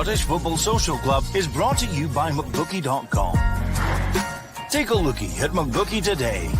Scottish Football Social Club is brought to you by McBookie.com. Take a lookie at McBookie today.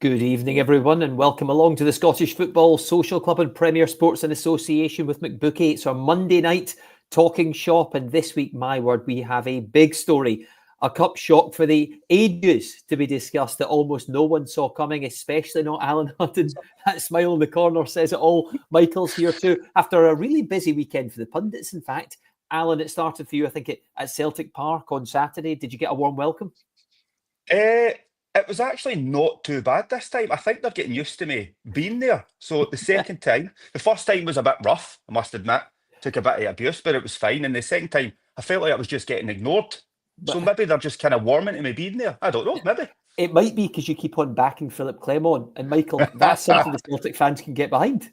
Good evening, everyone, and welcome along to the Scottish Football Social Club and Premier Sports in association with McBookie. It's our Monday night talking shop, and this week, my word, we have a big story. A cup shock for the ages to be discussed that almost no one saw coming, especially not Alan Hutton. That smile in the corner says it all. Michael's here too. After a really busy weekend for the pundits, in fact. Alan, it started for you, I think, at Celtic Park on Saturday. Did you get a warm welcome? It was actually not too bad this time. I think they're getting used to me being there. So the second time, the first time was a bit rough, I must admit. Took a bit of abuse, but it was fine. And the second time, I felt like I was just getting ignored. So maybe they're just kind of warming to me being there. I don't know, maybe. It might be because you keep on backing Philip Clement. And Michael, that's something the Celtic fans can get behind.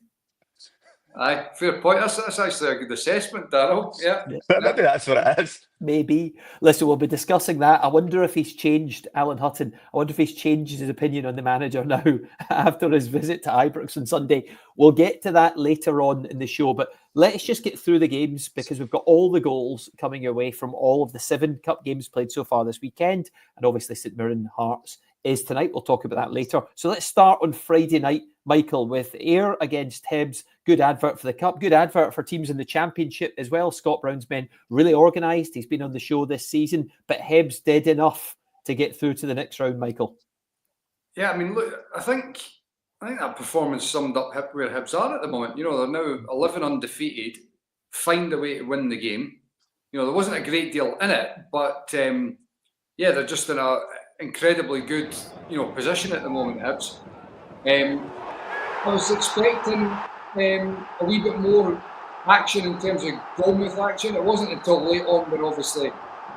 Aye, fair point. That's actually a good assessment, Darryl. Yeah. Maybe that's what it is. Maybe. Listen, we'll be discussing that. I wonder if he's changed, Alan Hutton. I wonder if he's changed his opinion on the manager now after his visit to Ibrox on Sunday. We'll get to that later on in the show, but let's just get through the games because we've got all the goals coming your way from all of the 7 cup games played so far this weekend. And obviously St Mirren Hearts is tonight. We'll talk about that later. So let's start on Friday night, Michael, with Ayr against Hibs. Good advert for the Cup. Good advert for teams in the Championship as well. Scott Brown's men really organised. He's been on the show this season, but Hibs did enough to get through to the next round, Michael. Yeah, I mean, look, I think that performance summed up where Hibs are at the moment. You know, they're now 11 undefeated, find a way to win the game. You know, there wasn't a great deal in it, but yeah, they're just in a incredibly good, position at the moment, Hibs. I was expecting a wee bit more action in terms of goalmouth action. It wasn't until late on where obviously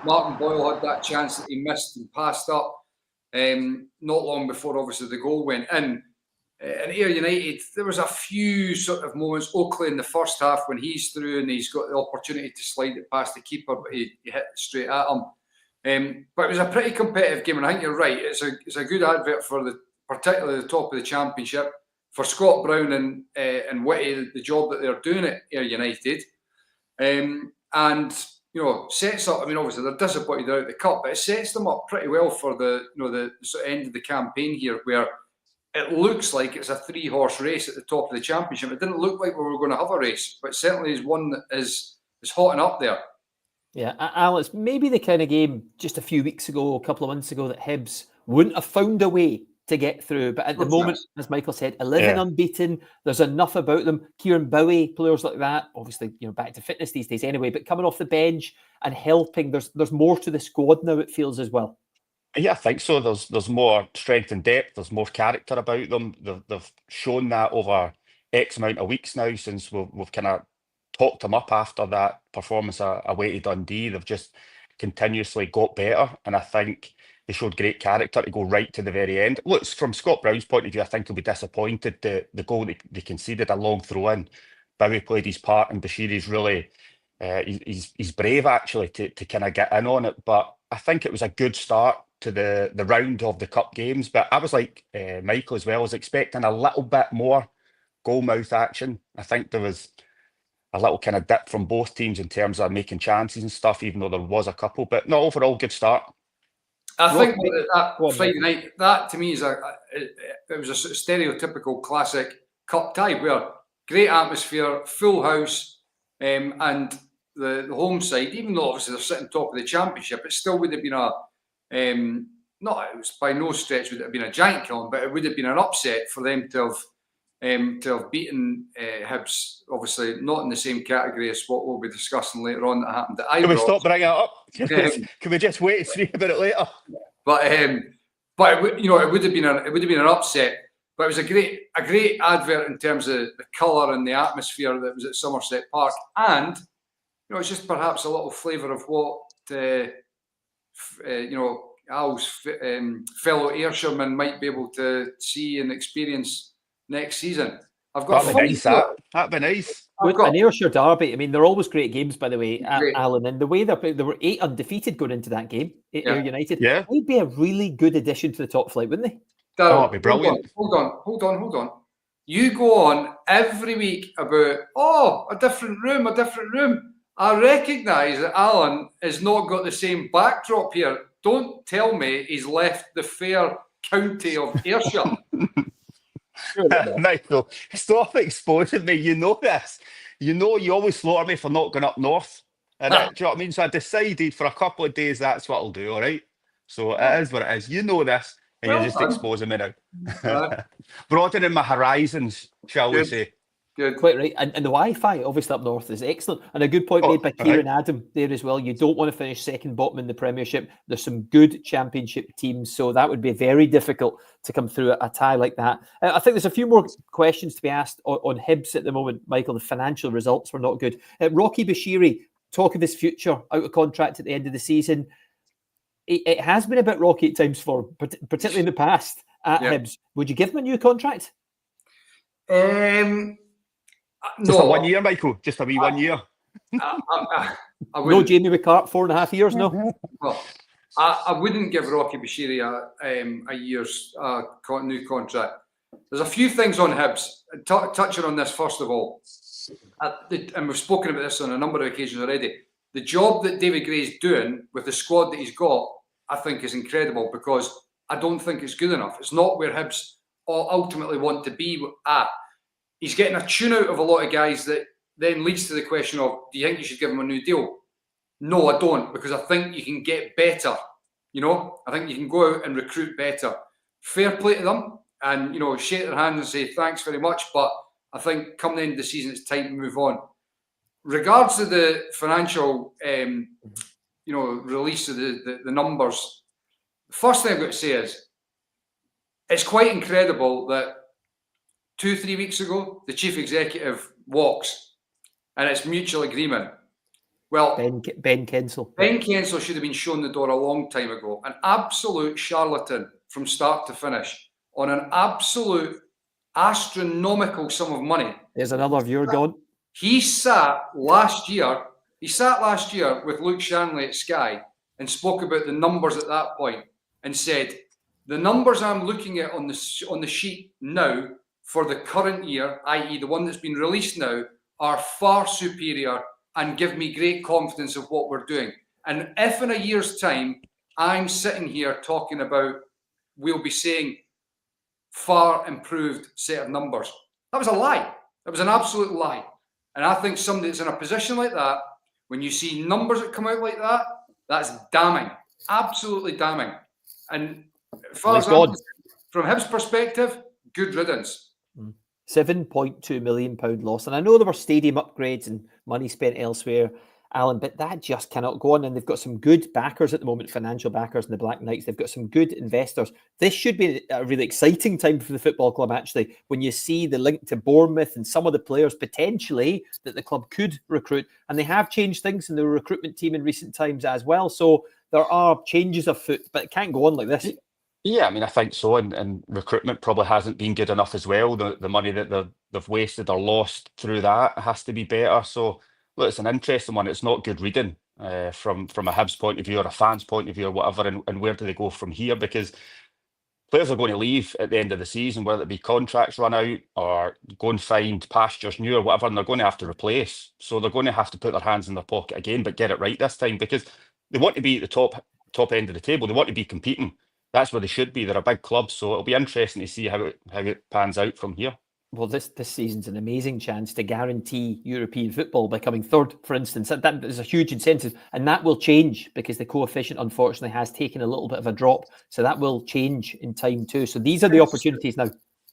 Martin Boyle had that chance that he missed and passed up. Not long before obviously the goal went in. And Ayr United, there was a few sort of moments. Oakley in the first half when he's through and he's got the opportunity to slide it past the keeper, but he hit it straight at him. But it was a pretty competitive game, and I think you're right. It's a good advert for particularly the top of the Championship, for Scott Brown and Whitty, the job that they're doing at Ayr United, and sets up. I mean, obviously they're disappointed they're out of the cup, but it sets them up pretty well for the sort of end of the campaign here, where it looks like it's a 3-horse race at the top of the Championship. It didn't look like we were going to have a race, but certainly is one that is hot and up there. Yeah, Alex, maybe the kind of game just a few weeks ago, a couple of months ago, that Hibs wouldn't have found a way to get through. But at the moment, as Michael said, 11 unbeaten. There's enough about them. Kieran Bowie, players like that, obviously, back to fitness these days anyway, but coming off the bench and helping. There's more to the squad now, it feels, as well. Yeah, I think so. There's more strength and depth. There's more character about them. They've shown that over X amount of weeks now since we've kind of talked them up after that performance away to Dundee. They've just continuously got better, and I think they showed great character to go right to the very end. Look, from Scott Brown's point of view, I think he'll be disappointed. The goal they conceded, a long throw-in. Bowie played his part, and Bashiri's really he's brave actually to kind of get in on it. But I think it was a good start to the round of the cup games. But I was like Michael as well. I was expecting a little bit more goalmouth action. I think there was a little kind of dip from both teams in terms of making chances and stuff, even though there was a couple. But no, overall, good start. I think that Friday night, that to me is it was a sort of stereotypical classic cup tie where great atmosphere, full house, and the home side, even though obviously they're sitting top of the Championship, it still would have been it was by no stretch would it have been a giant killing, but it would have been an upset for them to have beaten Hibs, obviously not in the same category as what we'll be discussing later on that happened at Ibrox. Can we stop bringing it up? Can we just wait and see about it later? But it would have been an upset. But it was a great advert in terms of the colour and the atmosphere that was at Somerset Park, and it's just perhaps a little flavour of what Al's fellow Ayrshirmen might be able to see and experience next season. That'd be nice. An Ayrshire derby. I mean, they're always great games, by the way, Alan. And the way there were 8 undefeated going into that game, Ayr United. Yeah, they'd be a really good addition to the top flight, wouldn't they? That'd be brilliant. Hold on. You go on every week about, a different room. I recognise that Alan has not got the same backdrop here. Don't tell me he's left the fair county of Ayrshire. Michael, stop exposing me. You know this. You know you always slaughter me for not going up north. And do you know what I mean? So I decided for a couple of days that's what I'll do, all right? So it is what it is. You know this, and you're just exposing me now. Broadening my horizons, shall we say. Good. Quite right. And the Wi-Fi, obviously, up north is excellent. And a good point made by Kieran Adam there as well. You don't want to finish second bottom in the Premiership. There's some good Championship teams, so that would be very difficult to come through a tie like that. I think there's a few more questions to be asked on Hibs at the moment, Michael. The financial results were not good. Rocky Bashiri, talk of his future, out of contract at the end of the season. It has been a bit rocky at times for him, particularly in the past at Hibs. Would you give him a new contract? Just a 1 year, Michael. Just a wee 1 year. I no Jamie McCart, 4.5 years, no? Well, I wouldn't give Rocky Bashiri a year's new contract. There's a few things on Hibs. Touching on this, first of all, and we've spoken about this on a number of occasions already, the job that David Gray's doing with the squad that he's got, I think is incredible, because I don't think it's good enough. It's not where Hibs ultimately want to be at. He's getting a tune out of a lot of guys that then leads to the question of, do you think you should give him a new deal? No, I don't, because I think you can get better. I think you can go out and recruit better. Fair play to them, and shake their hands and say thanks very much. But I think come the end of the season, it's time to move on. Regards to the financial, release of the numbers, the first thing I've got to say is it's quite incredible that 2-3 weeks ago, the chief executive walks, and it's mutual agreement. Well, Ben Kensel. Ben Kensel should have been shown the door a long time ago. An absolute charlatan from start to finish on an absolute astronomical sum of money. There's another viewer gone. He sat last year with Luke Shanley at Sky and spoke about the numbers at that point and said, the numbers I'm looking at on the sheet now for the current year, i.e. the one that's been released now, are far superior and give me great confidence of what we're doing. And if in a year's time, I'm sitting here talking about, we'll be saying far improved set of numbers. That was a lie. That was an absolute lie. And I think somebody that's in a position like that, when you see numbers that come out like that, that's damning. Absolutely damning. And as far as from Hibs' perspective, good riddance. £7.2 million loss. And I know there were stadium upgrades and money spent elsewhere, Alan, but that just cannot go on. And they've got some good backers at the moment, financial backers in the Black Knights. They've got some good investors. This should be a really exciting time for the football club, actually, when you see the link to Bournemouth and some of the players potentially that the club could recruit. And they have changed things in the recruitment team in recent times as well. So there are changes afoot, but it can't go on like this. Yeah, I mean, I think so, and recruitment probably hasn't been good enough as well. The money that they've wasted or lost through that has to be better. So, look, it's an interesting one. It's not good reading from a Hibs point of view or a fan's point of view or whatever, and where do they go from here? Because players are going to leave at the end of the season, whether it be contracts run out or go and find pastures new or whatever, and they're going to have to replace. So they're going to have to put their hands in their pocket again, but get it right this time, because they want to be at the top end of the table. They want to be competing. That's where they should be. They're a big club, so it'll be interesting to see how it pans out from here. Well, this season's an amazing chance to guarantee European football by coming third, for instance. That is a huge incentive, and that will change because the coefficient, unfortunately, has taken a little bit of a drop. So that will change in time too. So these are the opportunities now.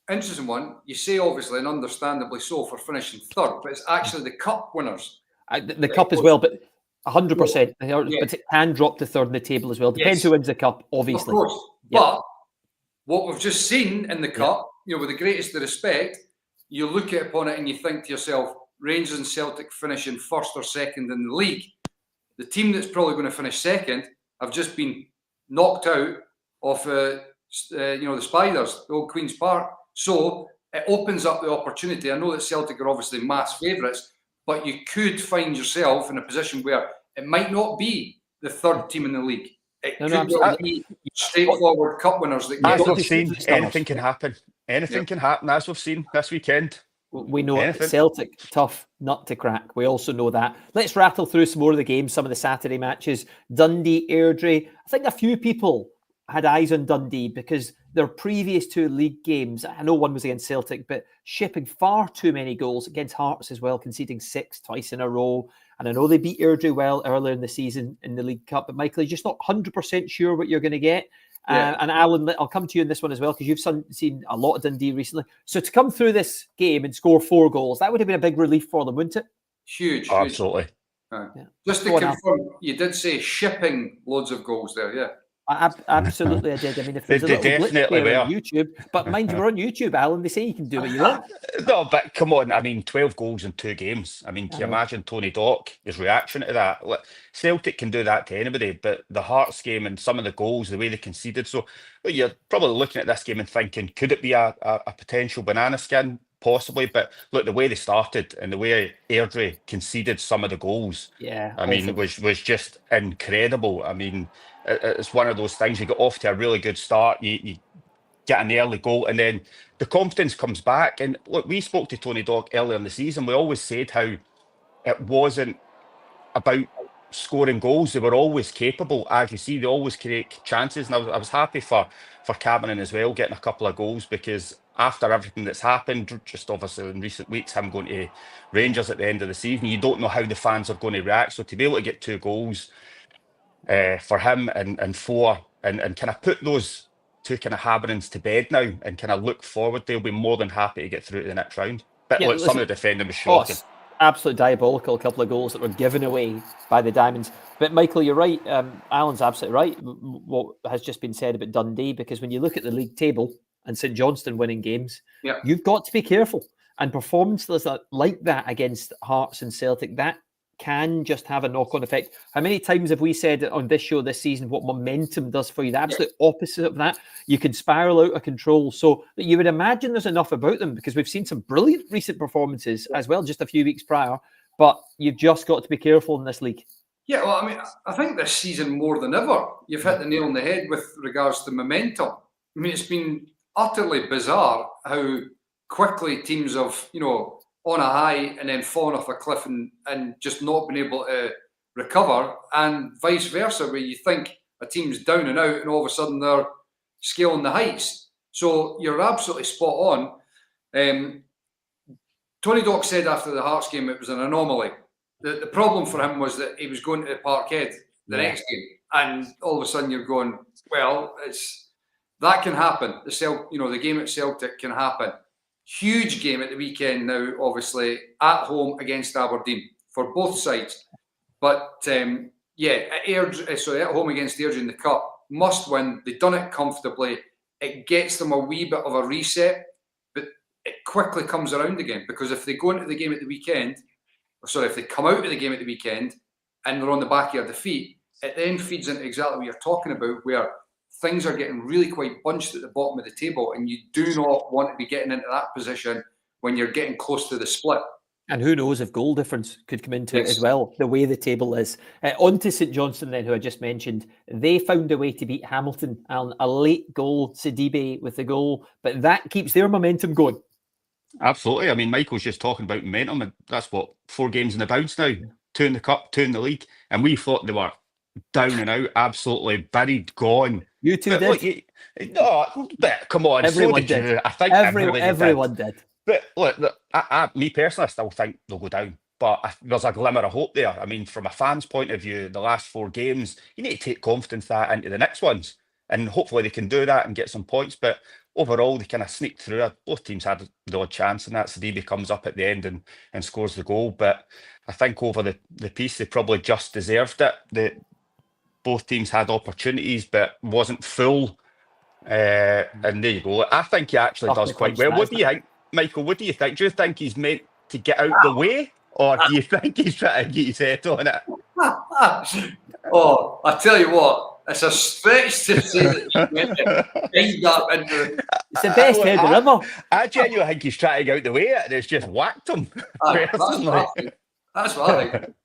Interesting one. You say, obviously, and understandably so, for finishing third, but it's actually the cup winners. The cup as well, but 100%. But it can drop to third in the table as well. Depends who wins the cup, obviously. Of course. Yep. But what we've just seen in the cup, with the greatest of respect, you look upon it and you think to yourself, Rangers and Celtic finishing first or second in the league. The team that's probably going to finish second have just been knocked out of the Spiders, the old Queen's Park. So it opens up the opportunity. I know that Celtic are obviously mass favourites, but you could find yourself in a position where it might not be the third team in the league. It could be straightforward cup winners. As we've seen, anything can happen. Anything can happen, as we've seen this weekend. We know Anything. Celtic, tough nut to crack. We also know that. Let's rattle through some more of the games, some of the Saturday matches. Dundee, Airdrie. I think a few people had eyes on Dundee because their previous 2 league games, I know one was against Celtic, but shipping far too many goals against Hearts as well, conceding 6 twice in a row. And I know they beat Airdrie well earlier in the season in the League Cup, but Michael, you're just not 100% sure what you're going to get. Yeah. And Alan, I'll come to you in this one as well, because you've seen a lot of Dundee recently. So to come through this game and score 4 goals, that would have been a big relief for them, wouldn't it? Huge. Absolutely. Yeah. Yeah. Just to confirm, you did say shipping loads of goals there, yeah. Absolutely, I did. I mean, if there's a They little glitch definitely there on were. YouTube, but mind you, we're on YouTube, Alan. They say you can do what you want. No, but come on. I mean, 12 goals in 2 games. I mean, can you imagine Tony Dock, his reaction to that? Look, Celtic can do that to anybody, but the Hearts game and some of the goals, the way they conceded. So well, you're probably looking at this game and thinking, could it be a potential banana skin? Possibly, but look, the way they started and the way Airdrie conceded some of the goals, I mean, was just incredible. I mean, it's one of those things. You get off to a really good start, you get an early goal, and then the confidence comes back. And look, we spoke to Tony Dock earlier in the season. We always said how it wasn't about scoring goals. They were always capable, as you see. They always create chances, and I was happy for Cameron as well, getting a couple of goals, because after everything that's happened, just obviously in recent weeks, him going to Rangers at the end of the season, you don't know how the fans are going to react. So to be able to get 2 goals for him and 4 and kind of put those 2 kind of Hibernians to bed now and kind of look forward, they'll be more than happy to get through to the next round. But look, some of the defending was shocking. Absolutely diabolical, a couple of goals that were given away by the Diamonds. But Michael, you're right. Alan's absolutely right. What has just been said about Dundee, because when you look at the league table and St Johnstone winning games, you've got to be careful. And performances like that against Hearts and Celtic, that can just have a knock-on effect. How many times have we said on this show this season what momentum does for you? The absolute opposite of that. You can spiral out of control. So you would imagine there's enough about them, because we've seen some brilliant recent performances as well, just a few weeks prior. But you've just got to be careful in this league. Yeah, well, I mean, I think this season more than ever, you've hit the nail on the head with regards to momentum. I mean, it's been utterly bizarre how quickly teams have, on a high and then fallen off a cliff and just not been able to recover, and vice versa, where you think a team's down and out and all of a sudden they're scaling the heights. So you're absolutely spot on. Tony Dock said after the Hearts game it was an anomaly. The problem for him was that he was going to the Parkhead the next game, and all of a sudden you're going, well, that can happen. The game at Celtic can happen. Huge game at the weekend now, obviously, at home against Aberdeen for both sides. But at home against Airdrie in the Cup, must win. They've done it comfortably. It gets them a wee bit of a reset, but it quickly comes around again, because if they go into the game at the weekend, if they come out of the game at the weekend and they're on the back of a defeat, it then feeds into exactly what you're talking about, where things are getting really quite bunched at the bottom of the table, and you do not want to be getting into that position when you're getting close to the split. And who knows if goal difference could come into it as well, the way the table is. On to St Johnstone then, who I just mentioned. They found a way to beat Hamilton. A late goal, Sidibe with the goal, but that keeps their momentum going. Absolutely. I mean, Michael's just talking about momentum, and that's 4 games in the bounce now. 2 in the Cup, 2 in the league, and we thought they were down and out, absolutely buried, gone. You two did. But come on, everyone so did. I think everyone did. But look, me personally, I still think they'll go down. But there's a glimmer of hope there. I mean, from a fan's point of view, the last 4 games, you need to take confidence that into the next ones, and hopefully they can do that and get some points. But overall, they kind of sneaked through. Both teams had the odd chance, and that Sidibe comes up at the end and scores the goal. But I think over the piece, they probably just deserved it. Both teams had opportunities, but wasn't full. And there you go. I think he actually does quite well. What do you think, Michael? What do you think? Do you think he's meant to get out the way, or do you think he's trying to get his head on it? Oh, I tell you what, it's a stretch to say that he's meant to end up into. It's the best head ever. I genuinely think he's trying to get out the way, and it's just whacked him. That's what I think.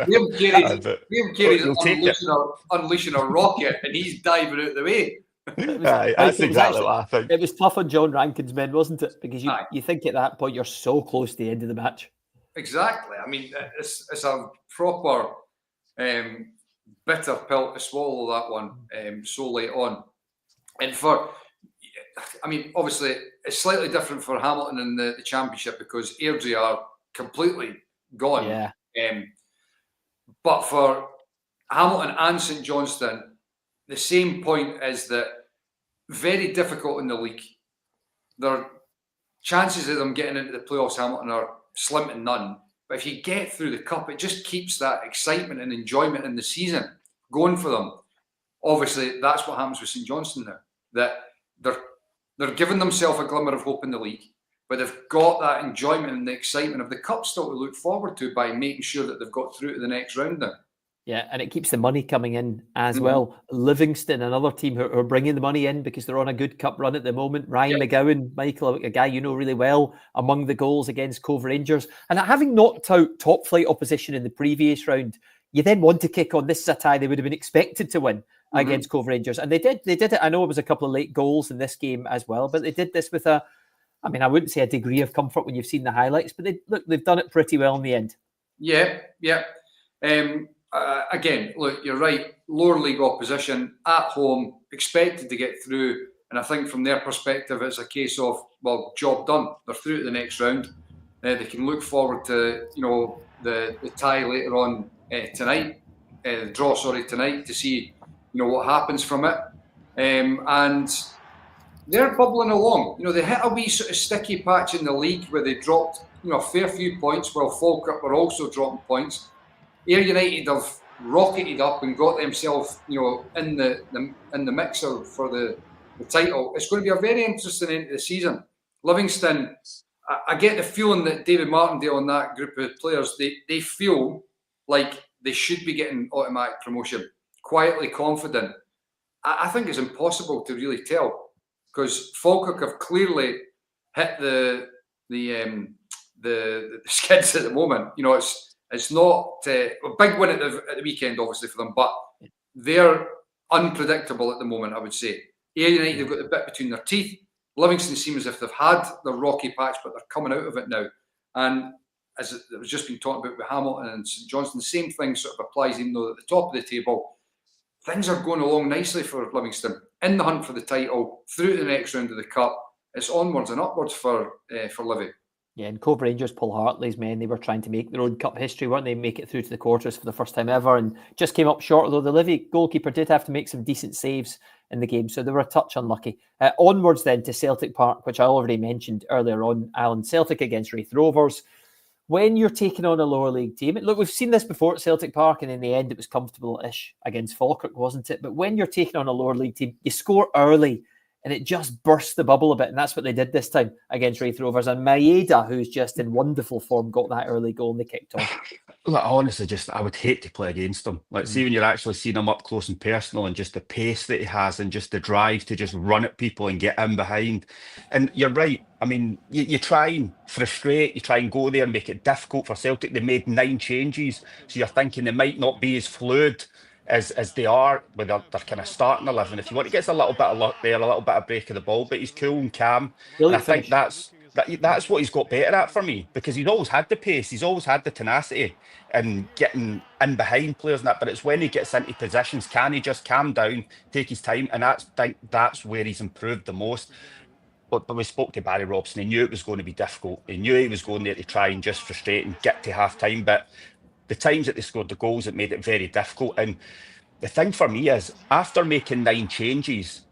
Liam Carey's unleashing a rocket, and he's diving out the way. That's Michael, exactly what I think. it was tough on John Rankin's men, wasn't it? Because Aye. you think at that point you're so close to the end of the match. Exactly. I mean, it's a proper bitter pill to swallow, that one, so late on. And obviously, it's slightly different for Hamilton in the Championship because Airdrie are completely gone. Yeah. But for Hamilton and St Johnstone, the same point is that very difficult in the league. Their chances of them getting into the playoffs, Hamilton, are slim to none. But if you get through the cup, it just keeps that excitement and enjoyment in the season going for them. Obviously, that's what happens with St Johnstone now. That they're giving themselves a glimmer of hope in the league, but they've got that enjoyment and the excitement of the cup still to look forward to by making sure that they've got through to the next round now. Yeah, and it keeps the money coming in as well. Livingston, another team who are bringing the money in because they're on a good cup run at the moment. Ryan McGowan, Michael, a guy you know really well, among the goals against Cove Rangers. And having knocked out top flight opposition in the previous round, you then want to kick on. This is a tie they would have been expected to win against Cove Rangers. And they did it. I know it was a couple of late goals in this game as well, but they did this with I wouldn't say a degree of comfort when you've seen the highlights, but they've done it pretty well in the end. Yeah. Again, look, you're right. Lower league opposition at home, expected to get through. And I think from their perspective, it's a case of, well, job done. They're through to the next round. They can look forward to, the tie later on tonight, the draw, tonight, to see, what happens from it. And they're bubbling along. They hit a wee sort of sticky patch in the league where they dropped, a fair few points, while Falkirk were also dropping points. Ayr United have rocketed up and got themselves, in the mixer for the title. It's going to be a very interesting end of the season. Livingston, I get the feeling that David Martindale and that group of players, they feel like they should be getting automatic promotion. Quietly confident. I think it's impossible to really tell because Falkirk have clearly hit the skids at the moment. It's not a big win at the weekend, obviously, for them, but they're unpredictable at the moment, I would say. Ayr United have got the bit between their teeth. Livingston seem as if they've had the rocky patch, but they're coming out of it now. And as it was just been talked about with Hamilton and St Johnstone, the same thing sort of applies, even though at the top of the table, things are going along nicely for Livingston. In the hunt for the title, through to the next round of the cup, it's onwards and upwards for Livy. Yeah, and Cove Rangers, Paul Hartley's men, they were trying to make their own cup history, weren't they? Make it through to the quarters for the first time ever and just came up short, although the Livy goalkeeper did have to make some decent saves in the game, so they were a touch unlucky. Onwards then to Celtic Park, which I already mentioned earlier on, Alan. Celtic against Wraith Rovers. When you're taking on a lower league team, look, we've seen this before at Celtic Park, and in the end it was comfortable-ish against Falkirk, wasn't it? But when you're taking on a lower league team, you score early, and it just bursts the bubble a bit. And that's what they did this time against Wraith Rovers. And Maeda, who's just in wonderful form, got that early goal and they kicked on. Look, honestly, I would hate to play against him. See when you're actually seeing him up close and personal and just the pace that he has and just the drive to just run at people and get in behind. And you're right. I mean, you try and frustrate, you try and go there and make it difficult for Celtic. They made 9 changes. So you're thinking they might not be as fluid as they are with their kind of starting 11. If you want, he gets a little bit of luck there, a little bit of break of the ball, but he's cool and calm. Really, and I think that's what he's got better at for me, because he's always had the pace, he's always had the tenacity and getting in behind players and that, but it's when he gets into positions, can he just calm down, take his time? And that's where he's improved the most. But we spoke to Barry Robson, he knew it was going to be difficult. He knew he was going there to try and just frustrate and get to half time, but the times that they scored the goals, it made it very difficult. And the thing for me is, after making 9 changes,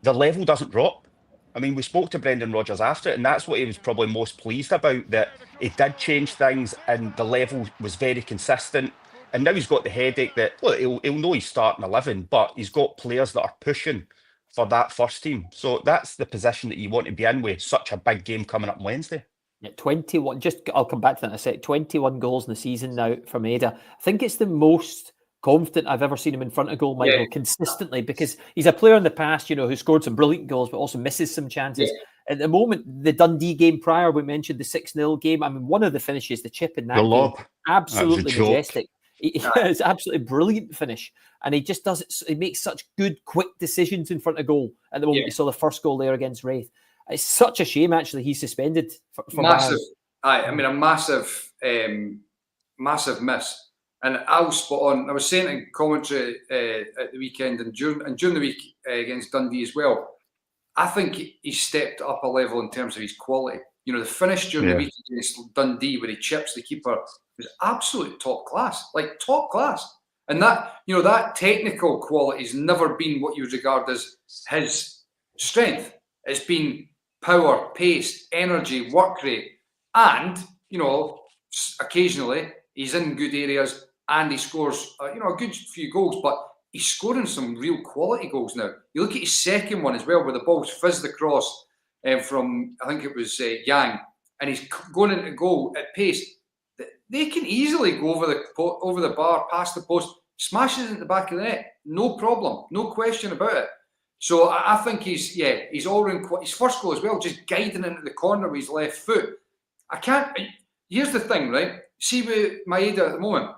the level doesn't drop. I mean, we spoke to Brendan Rodgers after it, and that's what he was probably most pleased about, that he did change things and the level was very consistent. And now he's got the headache that, look, he'll know he's starting 11, but he's got players that are pushing for that first team. So that's the position that you want to be in with such a big game coming up on Wednesday. Yeah, 21. I'll come back to that in a sec. 21 goals in the season now for Maeda. I think it's the most confident I've ever seen him in front of goal, Michael, consistently, because he's a player in the past, who scored some brilliant goals, but also misses some chances. Yeah. At the moment, the Dundee game prior, we mentioned the 6-0 game. I mean, one of the finishes, the chip in that game, absolutely majestic. It's absolutely brilliant finish, and he just does it. He makes such good, quick decisions in front of goal. At the moment, you saw the first goal there against Wraith. It's such a shame, actually. He's suspended for massive. Bayern. I mean, a massive, massive miss. And I was spot on. I was saying in commentary at the weekend and during the week against Dundee as well. I think he's stepped up a level in terms of his quality. You know, the finish during the week against Dundee where he chips the keeper was absolute top class, like top class. And that, you know, that technical quality has never been what you would regard as his strength. It's been power, pace, energy, work rate. And, you know, occasionally he's in good areas and he scores, you know, a good few goals, but he's scoring some real quality goals now. You look at his second one as well, where the ball's fizzed across from, I think it was Yang, and he's going into goal at pace. They can easily go over the bar, past the post, smashes it in the back of the net, no problem, no question about it. So I think he's all in. His first goal as well, just guiding into the corner with his left foot. Here's the thing, right? See with Maeda at the moment,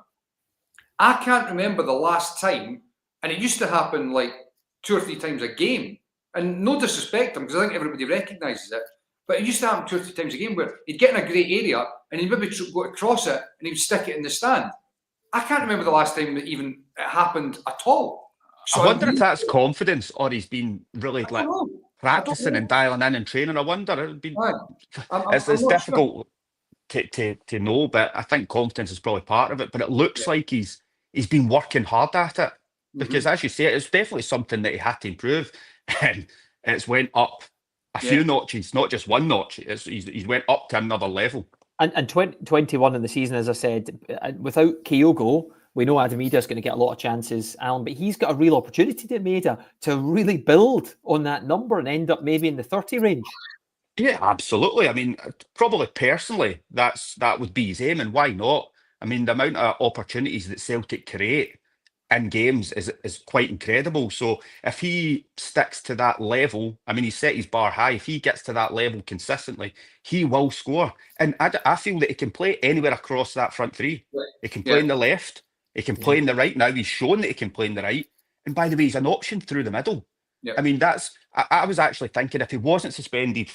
I can't remember the last time, and it used to happen like 2 or 3 times a game. And no disrespect to him, because I think everybody recognises it, but it used to happen 2 or 3 times a game where he'd get in a great area and he'd maybe go across it and he'd stick it in the stand. I can't remember the last time that even it happened at all. So I wonder if that's confidence or he's been really practicing and dialing in and training. I wonder. It'd be, it's difficult to know, but I think confidence is probably part of it. But it looks like he's been working hard at it because, as you say, it's definitely something that he had to improve, and it's went up a few notches, not just one notch. He's went up to another level. And 21 in the season, as I said, without Kyogo, we know Adam Ida's going to get a lot of chances, Alan, but he's got a real opportunity to Maeda to really build on that number and end up maybe in the 30 range. Yeah, absolutely. I mean, probably personally, that would be his aim, and why not? I mean, the amount of opportunities that Celtic create in games is quite incredible. So if he sticks to that level, I mean, he's set his bar high. If he gets to that level consistently, he will score. And I feel that he can play anywhere across that front three. He can play in the left. He can play in the right. Now he's shown that he can play in the right. And by the way, he's an option through the middle. I mean, I was actually thinking if he wasn't suspended,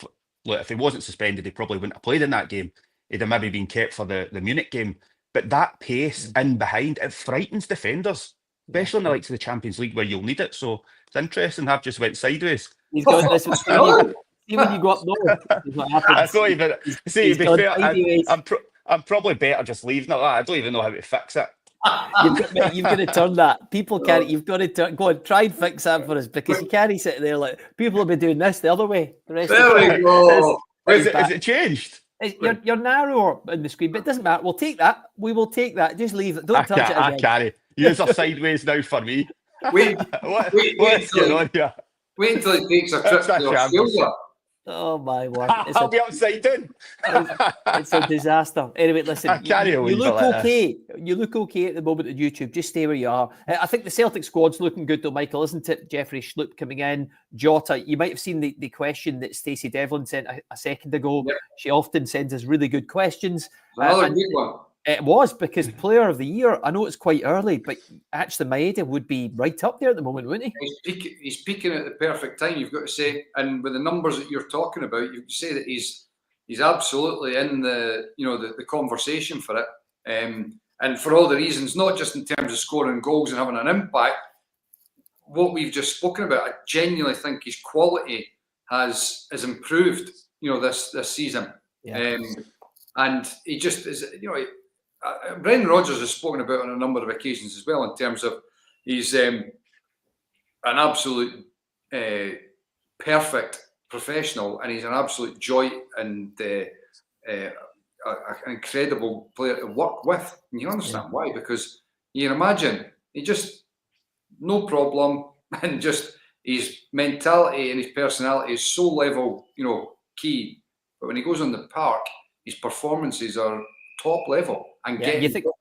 he probably wouldn't have played in that game. He'd have maybe been kept for the Munich game. But that pace in behind, it frightens defenders, especially in the likes of the Champions League where you'll need it. So it's interesting. I've just went sideways. He's got this. See when you go up north, what happens. I don't even see. To be fair, I'm probably better just leaving it. I don't even know how to fix it. You've got to turn that. People can't. You've got to go and try and fix that for us because you can't sit there like people have been doing this the other way. The rest there of we go. Is it changed? You're narrower in the screen, but it doesn't matter. We'll take that. We will take that. Just leave it. Don't touch it again. I carry. Yours are sideways now for me. Wait going on here? Wait until he takes a trip to Australia. Oh my word! I'll be upside down. It's a disaster. Anyway, listen. You look like okay. You look okay at the moment on YouTube. Just stay where you are. I think the Celtic squad's looking good, though, Michael, isn't it? Jeffrey Schlupp coming in, Jota. You might have seen the question that Stacey Devlin sent a second ago. Yep. She often sends us really good questions. Another good one. It was because Player of the Year. I know it's quite early, but actually Maeda would be right up there at the moment, wouldn't he? He's peaking at the perfect time, you've got to say. And with the numbers that you're talking about, you can say that he's absolutely in the conversation for it. And for all the reasons, not just in terms of scoring goals and having an impact. What we've just spoken about, I genuinely think his quality has improved. This season, and he just is. Brendan Rodgers has spoken about on a number of occasions as well in terms of he's an absolute perfect professional, and he's an absolute joy and an incredible player to work with. And you understand why? Because you can imagine he just no problem, and just his mentality and his personality is so level, key. But when he goes on the park, his performances are top level and getting better.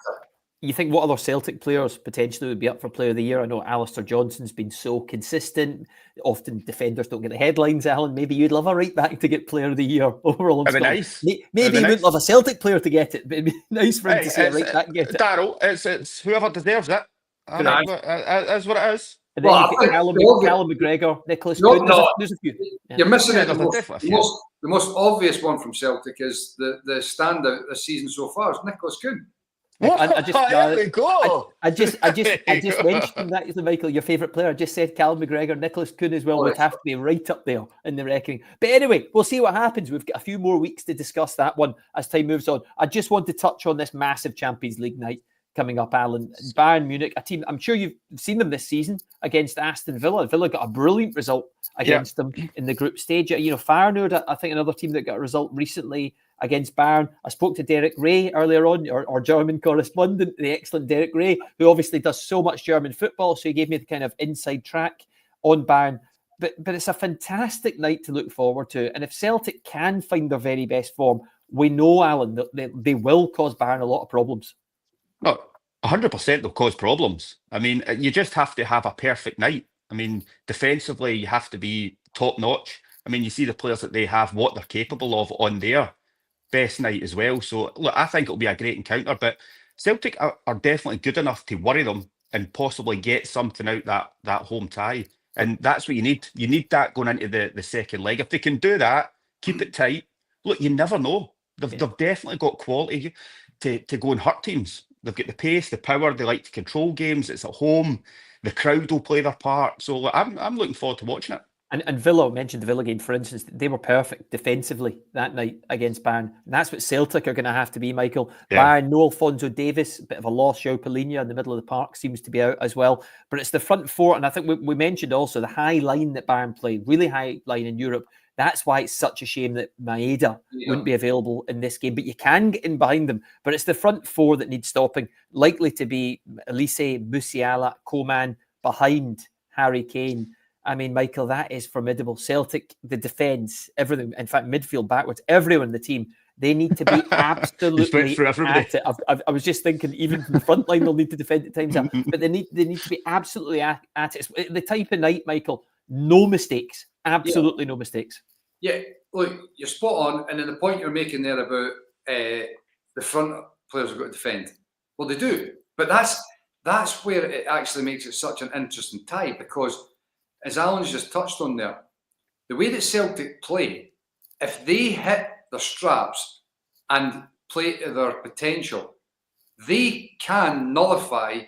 You think what other Celtic players potentially would be up for Player of the Year? I know Alistair Johnson's been so consistent. Often defenders don't get the headlines, Alan. Maybe you'd love a right back to get Player of the Year overall. It'd be nice. Maybe you wouldn't love a Celtic player to get it, but it'd be nice for him to see a right back get it. Darryl, it's whoever deserves it. That's what it is. And then you get Callum McGregor, Nicholas Kuhn. There's a few. Yeah. You're missing it. The most obvious one from Celtic is the standout this season so far is Nicholas Kuhn. There we go. I just mentioned that, Michael, your favourite player. I just said Callum McGregor, Nicholas Kuhn as well would have to be right up there in the reckoning. But anyway, we'll see what happens. We've got a few more weeks to discuss that one as time moves on. I just want to touch on this massive Champions League night coming up, Alan. Bayern Munich, a team, I'm sure you've seen them this season against Aston Villa. Villa got a brilliant result against them in the group stage. You know, Feyenoord, I think another team that got a result recently against Bayern. I spoke to Derek Ray earlier on, our German correspondent, the excellent Derek Ray, who obviously does so much German football, so he gave me the kind of inside track on Bayern. But it's a fantastic night to look forward to. And if Celtic can find their very best form, we know, Alan, that they will cause Bayern a lot of problems. No, 100% they'll cause problems. I mean, you just have to have a perfect night. I mean, defensively, you have to be top notch. I mean, you see the players that they have, what they're capable of on their best night as well. So, look, I think it'll be a great encounter, but Celtic are definitely good enough to worry them and possibly get something out that home tie. And that's what you need. You need that going into the second leg. If they can do that, keep it tight. Look, you never know. They've definitely got quality to go and hurt teams. They've got the pace, the power. They like to control games. It's at home. The crowd will play their part. So look, I'm looking forward to watching it. And Villa, mentioned the Villa game, for instance, they were perfect defensively that night against Bayern. And that's what Celtic are going to have to be, Michael. Yeah. Bayern, no Alfonso Davies, a bit of a loss. João Palhinha in the middle of the park seems to be out as well. But it's the front four. And I think we mentioned also the high line that Bayern played, really high line in Europe. That's why it's such a shame that Maeda wouldn't be available in this game. But you can get in behind them. But it's the front four that needs stopping. Likely to be Elise, Musiala, Coman, behind Harry Kane. I mean, Michael, that is formidable. Celtic, the defence, everything. In fact, midfield, backwards, everyone in the team, they need to be absolutely at it. I was just thinking, even from the front line, they'll need to defend at times. But they need to be absolutely at it. It's the type of night, Michael, no mistakes. Absolutely no mistakes. Yeah, look, you're spot on. And then the point you're making there about the front players have got to defend. Well, they do. But that's where it actually makes it such an interesting tie, because as Alan's just touched on there, the way that Celtic play, if they hit their straps and play to their potential, they can nullify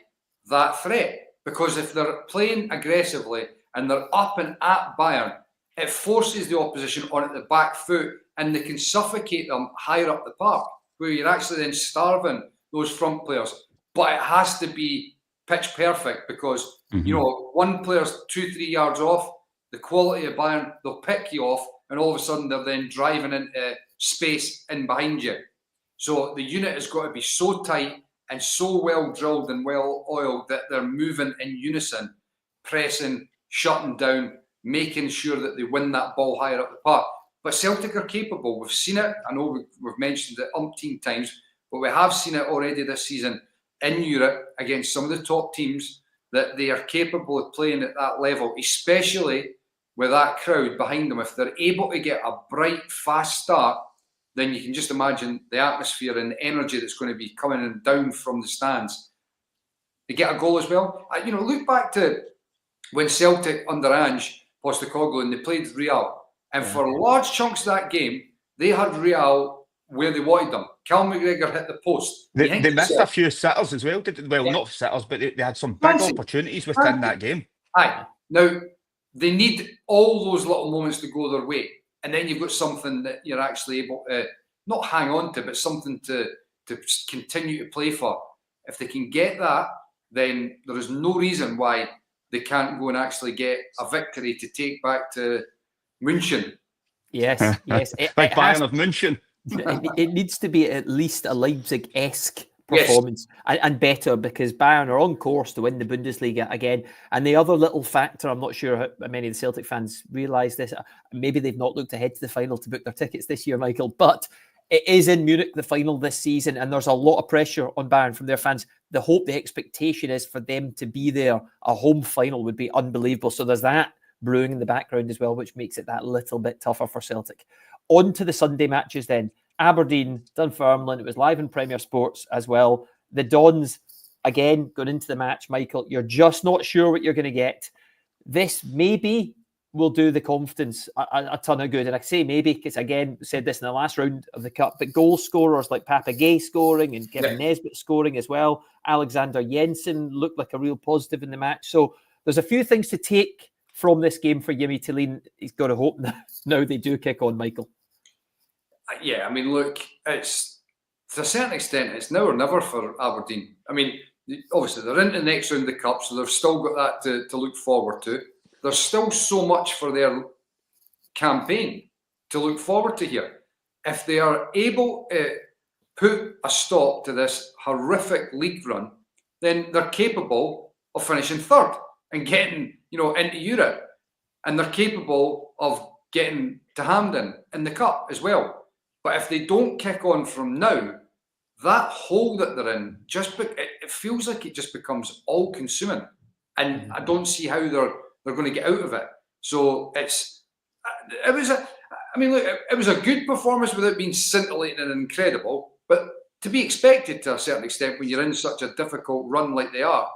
that threat. Because if they're playing aggressively and they're up and at Bayern, it forces the opposition on at the back foot and they can suffocate them higher up the park, where you're actually then starving those front players. But it has to be pitch perfect, because you know, one player's 2-3 yards off, the quality of Bayern, they'll pick you off, and all of a sudden they're then driving into space in behind you. So the unit has got to be so tight and so well drilled and well oiled that they're moving in unison, pressing, shutting down, making sure that they win that ball higher up the park. But Celtic are capable. We've seen it. I know we've mentioned it umpteen times, but we have seen it already this season in Europe against some of the top teams, that they are capable of playing at that level, especially with that crowd behind them. If they're able to get a bright, fast start, then you can just imagine the atmosphere and the energy that's going to be coming down from the stands. They get a goal as well. Look back to when Celtic under Ange Postecoglou and they played Real. And for large chunks of that game, they had Real where they wanted them. Cal McGregor hit the post. They missed a few sitters as well. Not sitters, but they had some big opportunities within that game. Aye. Now, they need all those little moments to go their way. And then you've got something that you're actually able to not hang on to, but something to continue to play for. If they can get that, then there is no reason why they can't go and actually get a victory to take back to München. Yes. Like Bayern of München. It needs to be at least a Leipzig-esque performance, and better, because Bayern are on course to win the Bundesliga again. And the other little factor, I'm not sure how many of the Celtic fans realise this, maybe they've not looked ahead to the final to book their tickets this year, Michael, but it is in Munich, the final this season, and there's a lot of pressure on Bayern from their fans. The hope, the expectation is for them to be there. A home final would be unbelievable. So there's that brewing in the background as well, which makes it that little bit tougher for Celtic. On to the Sunday matches then. Aberdeen, Dunfermline, it was live in Premier Sports as well. The Dons, again, going into the match, Michael, you're just not sure what you're going to get. This maybe will do the confidence a ton of good. And I say maybe because, again, said this in the last round of the Cup, but goal scorers like Papa Gay scoring and Kevin Nesbitt scoring as well. Alexander Jensen looked like a real positive in the match. So there's a few things to take from this game for Jimmy Tillin. He's got to hope now they do kick on, Michael. Yeah, I mean, look, it's to a certain extent, it's now or never for Aberdeen. I mean, obviously, they're into the next round of the Cup, so they've still got that to look forward to. There's still so much for their campaign to look forward to here. If they are able to put a stop to this horrific league run, then they're capable of finishing third and getting, into Europe. And they're capable of getting to Hampden in the Cup as well. But if they don't kick on from now, that hole that they're in, it feels like it just becomes all-consuming. And I don't see how they're going to get out of it. So it was a good performance without being scintillating and incredible, but to be expected to a certain extent when you're in such a difficult run like they are.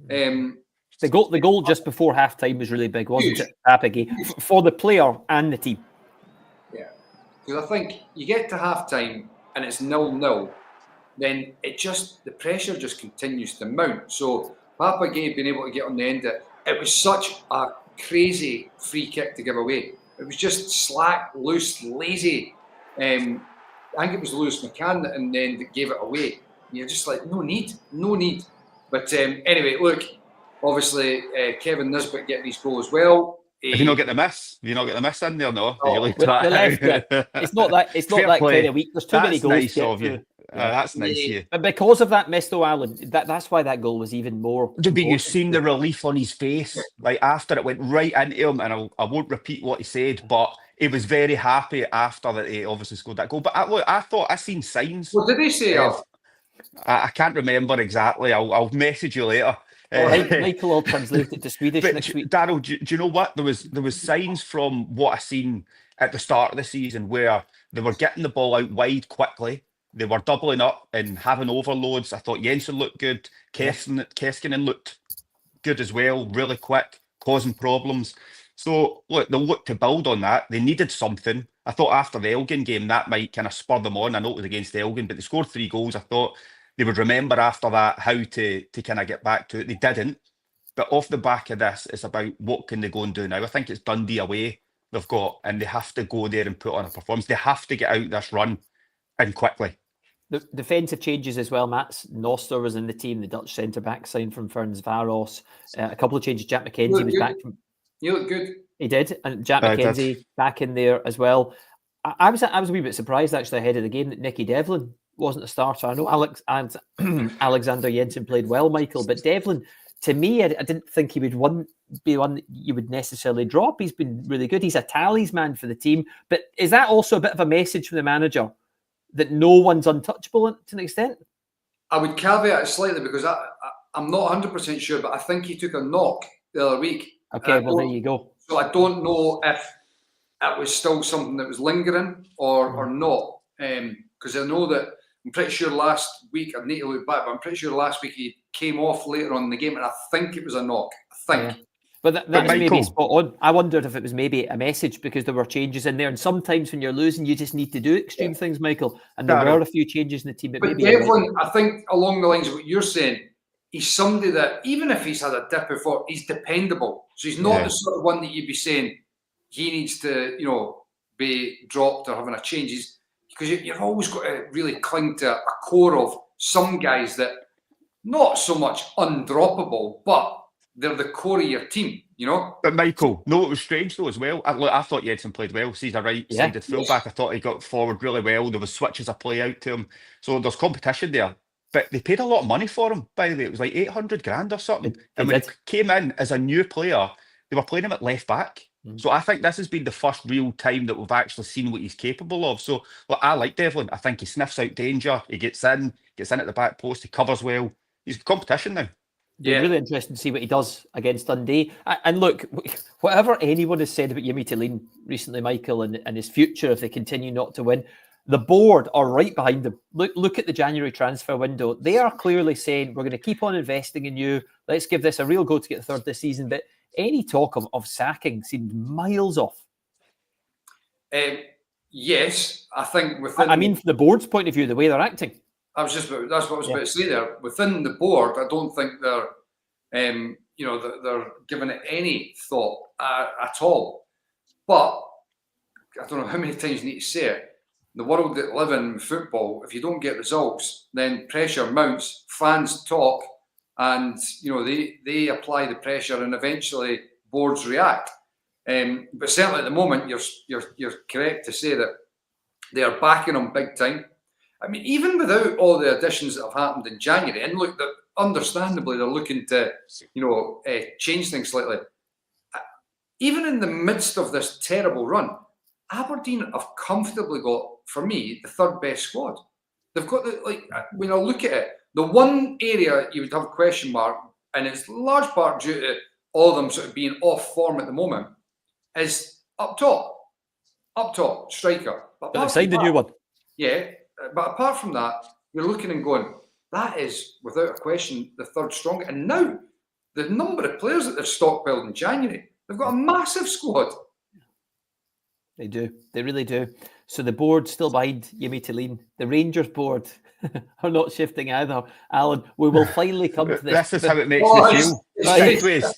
The goal just before half-time was really big, wasn't it, Appigy, for the player and the team? Yeah, because I think you get to half-time and it's 0-0, then the pressure just continues to mount. So Papa Gay being able to get on the end of it was such a crazy free kick to give away. It was just slack, loose, lazy. I think it was Lewis McCann that in the end that gave it away. And you're just like, no need. But anyway, look, obviously Kevin Nisbet getting his goal as well. Have you not get the miss? Have you not get the miss in there? No. Oh, it's not that kind of week. There's too many goals. Nice of you. That's nice of you. But because of that miss, though, Alan, that's why that goal was even more. But you've seen the relief on his face, like after it went right into him, and I won't repeat what he said, but he was very happy after that he obviously scored that goal. But I thought I seen signs. What did he say? I can't remember exactly. I'll message you later. Michael will translate it to Swedish next week. Daryl, do you know what? There was signs from what I seen at the start of the season where they were getting the ball out wide quickly. They were doubling up and having overloads. I thought Jensen looked good. Keskinen looked good as well, really quick, causing problems. So, look, they'll look to build on that. They needed something. I thought after the Elgin game, that might kind of spur them on. I know it was against Elgin, but they scored 3 goals. I thought they would remember after that how to kind of get back to it. They didn't. But off the back of this, it's about what can they go and do now. I think it's Dundee away they've got, and they have to go there and put on a performance. They have to get out this run and quickly. The defensive changes as well. Mats Noster was in the team, the Dutch centre-back signed from Ferns Varos. A couple of changes. Jack McKenzie was back from... You look good. He did. And Jack McKenzie back in there as well. I was a wee bit surprised, actually, ahead of the game that Nicky Devlin wasn't a starter. I know Alexander Jensen played well, Michael, but Devlin, to me, I didn't think he would be one that you would necessarily drop. He's been really good. He's a talisman for the team. But is that also a bit of a message from the manager that no one's untouchable to an extent? I would caveat it slightly because I'm not 100% sure, but I think he took a knock the other week. Okay, well, there you go. So I don't know if it was still something that was lingering or not. Because I know that I'm pretty sure last week, I'd need to look back, but I'm pretty sure last week he came off later on in the game, and I think it was a knock. I think. Yeah. But that's maybe spot on. I wondered if it was maybe a message because there were changes in there. And sometimes when you're losing, you just need to do extreme things, Michael. And there were a few changes in the team. But Devlin, I think along the lines of what you're saying, he's somebody that, even if he's had a dip before, he's dependable. So he's not the sort of one that you'd be saying he needs to, be dropped or having a change. Because you've always got to really cling to a core of some guys that not so much undroppable, but they're the core of your team, But Michael, no, it was strange though as well. I thought Jensen played well. He's a right-sided fullback. I thought he got forward really well. There was switches of play out to him. So there's competition there. But they paid a lot of money for him, by the way. It was like 800 grand or something. And when he came in as a new player, they were playing him at left back. So I think this has been the first real time that we've actually seen what he's capable of. So I like Devlin. I think he sniffs out danger. He gets in at the back post. He covers well. He's competition now. Be really interesting to see what he does against Dundee. And look, whatever anyone has said about Jimmy Tilleen recently, Michael, and his future if they continue not to win, the board are right behind them. Look at the January transfer window. They are clearly saying, we're going to keep on investing in you. Let's give this a real go to get the third this season. But any talk of sacking seemed miles off. Yes, I think within... I mean, from the board's point of view, the way they're acting. That's what I was about to say there. Within the board, I don't think they're, they're giving it any thought at all. But I don't know how many times you need to say it. The world that live in football, if you don't get results, then pressure mounts, fans talk, and they apply the pressure, and eventually boards react. But certainly at the moment, you're correct to say that they are backing them big time. I mean, even without all the additions that have happened in January, and look, understandably they're looking to, change things slightly. Even in the midst of this terrible run, Aberdeen have comfortably got, for me, the third best squad. They've got when I look at it, the one area you would have a question mark, and it's large part due to all of them sort of being off form at the moment, is up top, striker. But they've signed a new one. Yeah. But apart from that, you're looking and going, that is, without a question, the third strongest. And now, the number of players that they've stockpiled in January, they've got a massive squad. They do. They really do. So the board still behind Jimmy Tilleen. The Rangers board are not shifting either. Alan, we will finally come to this. This is how it makes me feel. Sideways.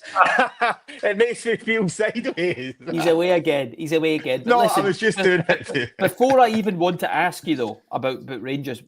It makes me feel sideways. He's away again. But no, listen, I was just doing it too. Before I even want to ask you, though, about Rangers,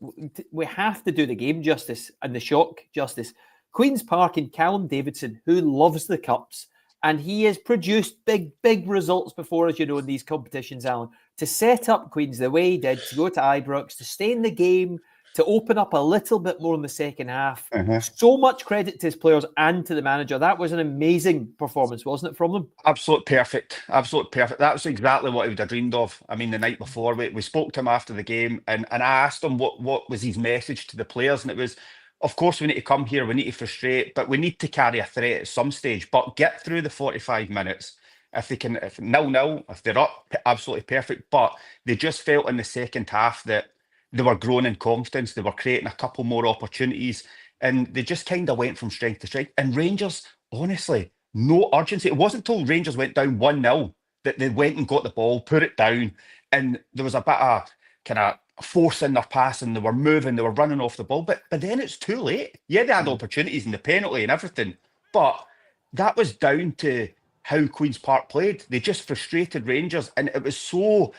we have to do the game justice and the shock justice. Queen's Park and Callum Davidson, who loves the Cups, and he has produced big results before, as you know, in these competitions, Alan, to set up Queens the way he did, to go to Ibrox, to stay in the game, to open up a little bit more in the second half. So much credit to his players and to the manager. That was an amazing performance, wasn't it, from them? Absolute perfect. That was exactly what I would have dreamed of. I mean, the night before, we spoke to him after the game, and I asked him what was his message to the players, and it was, of course, we need to come here, we need to frustrate, but we need to carry a threat at some stage. But get through the 45 minutes. If 0-0, if they're up, absolutely perfect. But they just felt in the second half that they were growing in confidence. They were creating a couple more opportunities, and they just kind of went from strength to strength. And Rangers, honestly, no urgency. It wasn't until Rangers went down 1-0 that they went and got the ball, put it down, and there was a bit of kind of force in their passing. They were moving, they were running off the ball, but then it's too late. Yeah, they had opportunities in the penalty and everything, but that was down to how Queen's Park played. They just frustrated Rangers, and it was so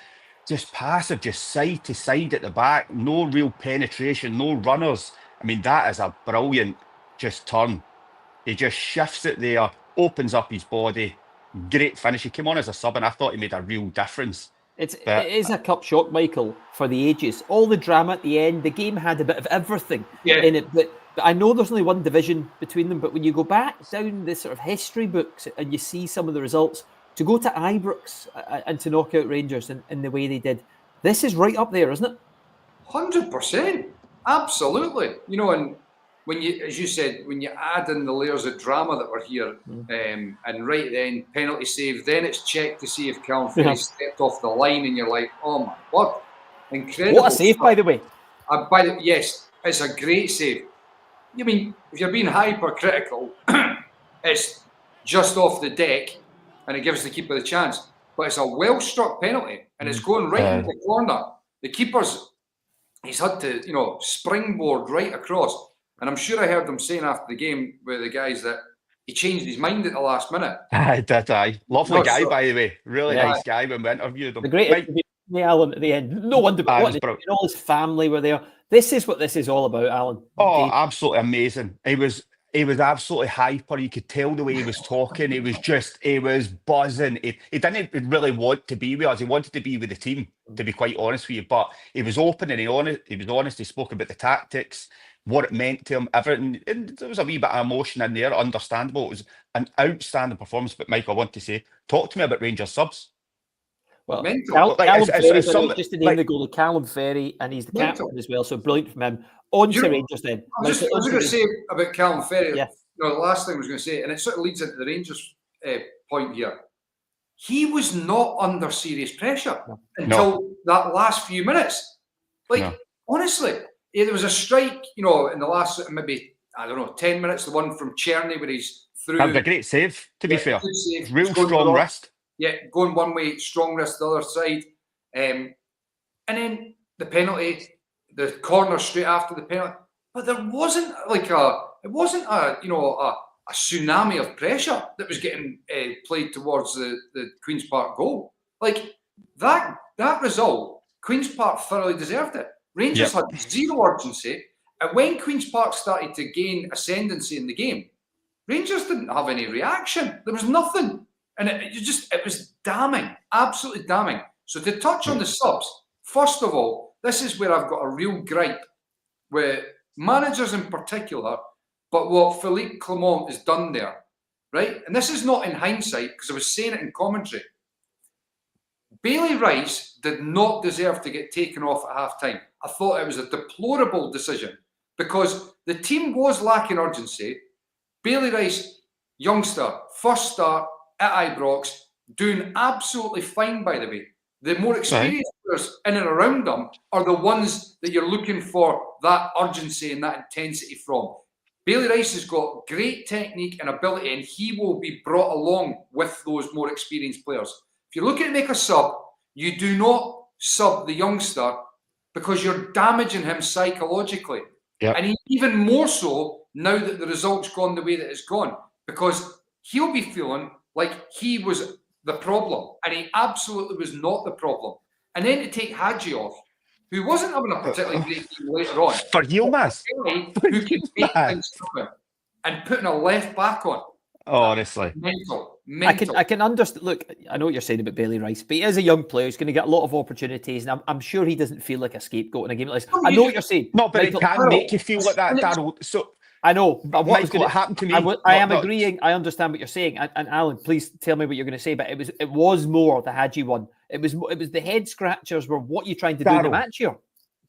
just passive, just side to side at the back, no real penetration, no runners. I mean, that is a brilliant just turn. He just shifts it there, opens up his body, great finish. He came on as a sub, and I thought he made a real difference. It is a cup shock, Michael, for the ages. All the drama at the end, the game had a bit of everything in it. But I know there's only one division between them, but when you go back down the sort of history books and you see some of the results, to go to Ibrox and to knock out Rangers in the way they did, this is right up there, isn't it? 100%. Absolutely. And when you, as you said, when you add in the layers of drama that were here, and right then, penalty save, then it's checked to see if Callum Ferry stepped off the line, and you're like, oh my God, incredible. What a save, by the way. Yes, it's a great save. I mean, if you're being hypercritical, it's just off the deck, and it gives the keeper the chance. But it's a well-struck penalty, and it's going right into the corner. The keeper's, he's had to, springboard right across. And I'm sure I heard them saying after the game with the guys that he changed his mind at the last minute. Aye. Lovely guy, by the way. Really nice guy when we interviewed him. The great interview with Alan at the end. No wonder, all his family were there. This is what this is all about, Alan. Oh, absolutely amazing. He was He was absolutely hyper. You could tell the way he was talking. He was buzzing. He didn't really want to be with us. He wanted to be with the team, to be quite honest with you. But he was open and he was honest. He spoke about the tactics, what it meant to him, everything. And there was a wee bit of emotion in there, understandable. It was an outstanding performance. But Mike, I want to say, talk to me about Rangers subs. Well, Mental. Callum Ferry, some- just to name the goalie, Callum Ferry, and he's the Mental. captain as well, so brilliant from him. On to Rangers then. I was going to say about Callum Ferry, Yeah. the last thing I was going to say, and it sort of leads into the Rangers point here. He was not under serious pressure until that last few minutes. Honestly, there was a strike, in the last maybe, 10 minutes, the one from Czerny where he's through. That was a great save, to be fair. Good save. Real strong wrist. Yeah, going one way, strong wrist the other side. And then the penalty, the corner straight after the penalty. But there wasn't a tsunami of pressure that was getting played towards the Queen's Park goal. Like that result, Queen's Park thoroughly deserved it. Rangers had zero urgency, and when Queen's Park started to gain ascendancy in the game, Rangers didn't have any reaction. There was nothing, and it was damning, absolutely damning. So to touch on the subs, first of all, this is where I've got a real gripe with managers in particular, but what Philippe Clement has done there, right? And this is not in hindsight, because I was saying it in commentary. Bailey Rice did not deserve to get taken off at half-time. I thought it was a deplorable decision because the team was lacking urgency. Bailey Rice, youngster, first start at Ibrox, doing absolutely fine, by the way. The more experienced players in and around them are the ones that you're looking for that urgency and that intensity from. Bailey Rice has got great technique and ability, and he will be brought along with those more experienced players. If you're looking to make a sub, you do not sub the youngster because you're damaging him psychologically. Yep. And even more so now that the result's gone the way that it's gone, because he'll be feeling like he was the problem, and he absolutely was not the problem. And then to take Hadji off, who wasn't having a particularly great game later on, For Yilmaz. who can make things happen, and putting a left back on. Honestly. Mental. I can understand. Look, I know what you're saying about Bailey Rice, but he is a young player. He's going to get a lot of opportunities, and I'm sure he doesn't feel like a scapegoat in a game like this. I know what you're saying. No, but Michael, it can make you feel like that, Darryl. So I know, but what happened to me? I am agreeing. I understand what you're saying, and Alan, please tell me what you're going to say. But it was more the Hadji one. It was the head scratchers were what you're trying to do in the match here.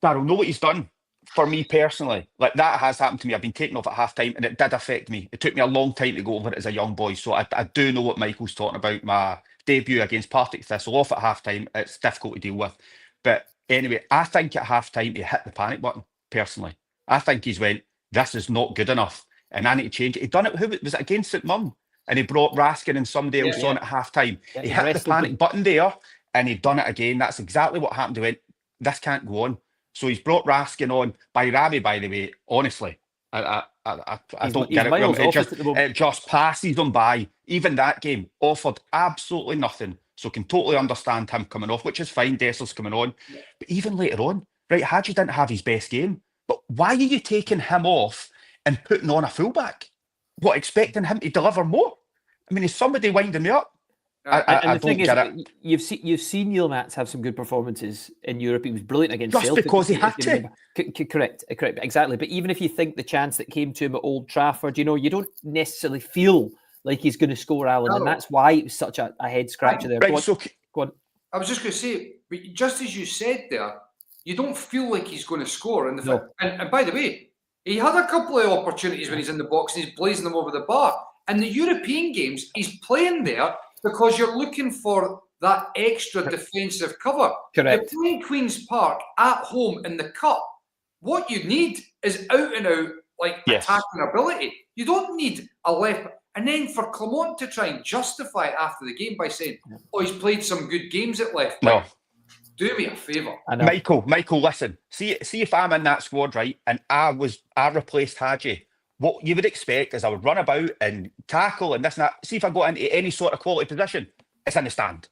Darryl, know what he's done for me personally. Like that has happened to me. I've been taken off at half time, and it did affect me. It took me a long time to go over it as a young boy. So I do know what Michael's talking about. My debut against Partick Thistle off at half time, it's difficult to deal with. But anyway, I think at half time he hit the panic button. Personally, I think he's went, this is not good enough, and I need to change it. He done it. Who was it against St Mum? And he brought Raskin and somebody else on at half time. He hit the panic button there, and he done it again. That's exactly what happened. He went, this can't go on. So he's brought Raskin on by Rabi, by the way. Honestly, I don't get it. It just passes them by. Even that game offered absolutely nothing. So can totally understand him coming off, which is fine. Dessler's coming on. Yeah. But even later on, right, Hadji didn't have his best game. But why are you taking him off and putting on a fullback? What, expecting him to deliver more? I mean, is somebody winding me up? I don't get it. You've seen Yilmaz have some good performances in Europe. He was brilliant against Celtic. Just because he had to. Correct, exactly. But even if you think the chance that came to him at Old Trafford, you don't necessarily feel like he's going to score, Alan, and that's why it was such a head scratcher there. Right, go on. I was just going to say, but just as you said there, you don't feel like he's going to score. And by the way, he had a couple of opportunities when he's in the box and he's blazing them over the bar. And the European games, he's playing there because you're looking for that extra defensive cover. Correct. You're playing Queen's Park at home in the cup. What you need is out and out attacking ability. You don't need a left. And then for Clement to try and justify it after the game by saying, "Oh, he's played some good games at left back." No. Do me a favour, Michael. Listen, see if I'm in that squad, right, and I replaced Hadji. What you would expect is I would run about and tackle and this and that. See if I got into any sort of quality position, it's in the stand.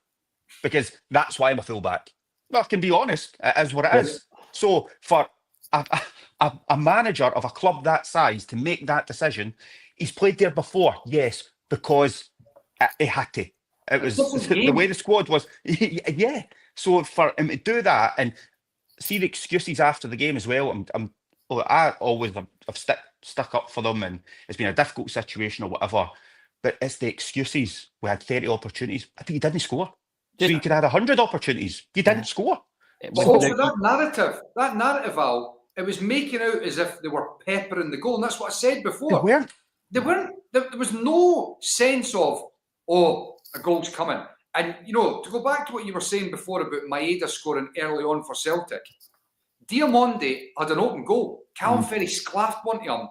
Because that's why I'm a fullback. Well, I can be honest, it is what it is. So I a manager of a club that size to make that decision. He's played there before, yes, because he had to. It was the way the squad was. Yeah. So for him to do that and see the excuses after the game as well, I always have stuck up for them, and it's been a difficult situation or whatever. But it's the excuses. We had 30 opportunities. I think you didn't score. So you could have 100 opportunities. You didn't score. So that narrative, Al, it was making out as if they were peppering the goal. And that's what I said before. They weren't. There was no sense of, oh, a goal's coming. And, you know, to go back to what you were saying before about Maeda scoring early on for Celtic, Diamonde had an open goal. Callum Ferry sclaffed one to him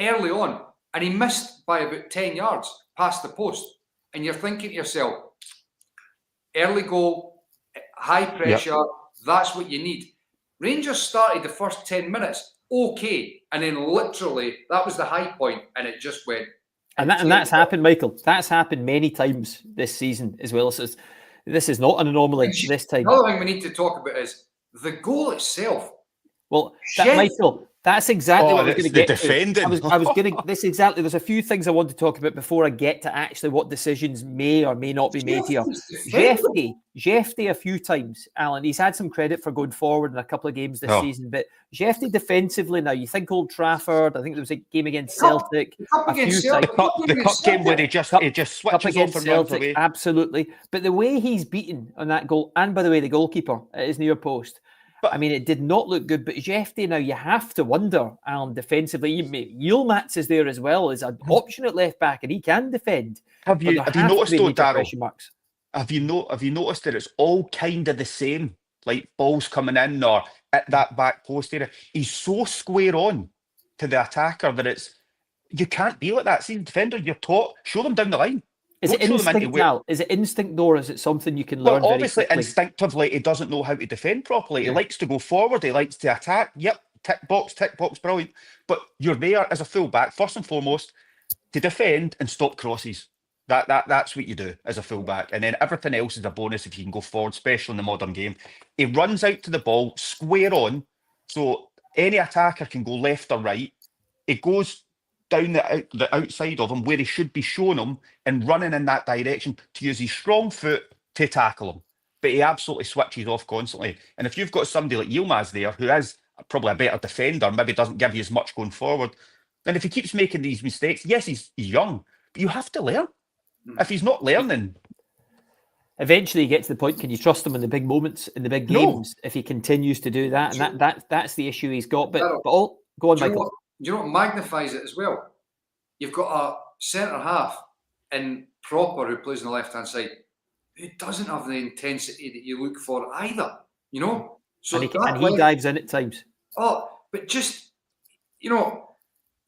early on, and he missed by about 10 yards past the post. And you're thinking to yourself, early goal, high pressure, that's what you need. Rangers started the first 10 minutes okay, and then literally that was the high point, and it just went. And that's happened, Michael. That's happened many times this season as well. So this is not an anomaly this time. Another thing we need to talk about is the goal itself. Well, Michael, that's exactly what I was going to get defending. to. I was going to. This exactly. There's a few things I want to talk about before I get to actually what decisions may or may not be made here. Jefty a few times, Alan. He's had some credit for going forward in a couple of games this season, but Jefty defensively now. You think Old Trafford? I think there was a game against Celtic. The cup game where he just switches off and runs away. Absolutely. But the way he's beaten on that goal, and by the way, the goalkeeper at his near post. I mean, it did not look good, but Jefty, now you have to wonder, Alan, defensively. Yilmaz is there as well as an option at left back, and he can defend. Have you noticed though, Darryl? Have you noticed that it's all kind of the same, like balls coming in or at that back post area? He's so square on to the attacker that you can't be like that. See, the defender, you're taught, show them down the line. Is it instinct, Al? Is it instinct, or is it something you can learn? Well, obviously, instinctively, he doesn't know how to defend properly. He likes to go forward. He likes to attack. Yep, tick box, brilliant. But you're there as a fullback, first and foremost, to defend and stop crosses. That's what you do as a fullback. And then everything else is a bonus if you can go forward, especially in the modern game. He runs out to the ball, square on, so any attacker can go left or right. He goes down the outside of him where he should be showing him and running in that direction to use his strong foot to tackle him. But he absolutely switches off constantly. And if you've got somebody like Yilmaz there, who is probably a better defender, maybe doesn't give you as much going forward, then if he keeps making these mistakes, yes, he's young, but you have to learn. If he's not learning... Eventually, you get to the point, can you trust him in the big moments, in the big games, if he continues to do that? And that's the issue he's got. Go on, Michael. Do you know what magnifies it as well? You've got a centre half in Proper who plays on the left-hand side who doesn't have the intensity that you look for either, you know? So he dives in at times. Oh, but just, you know,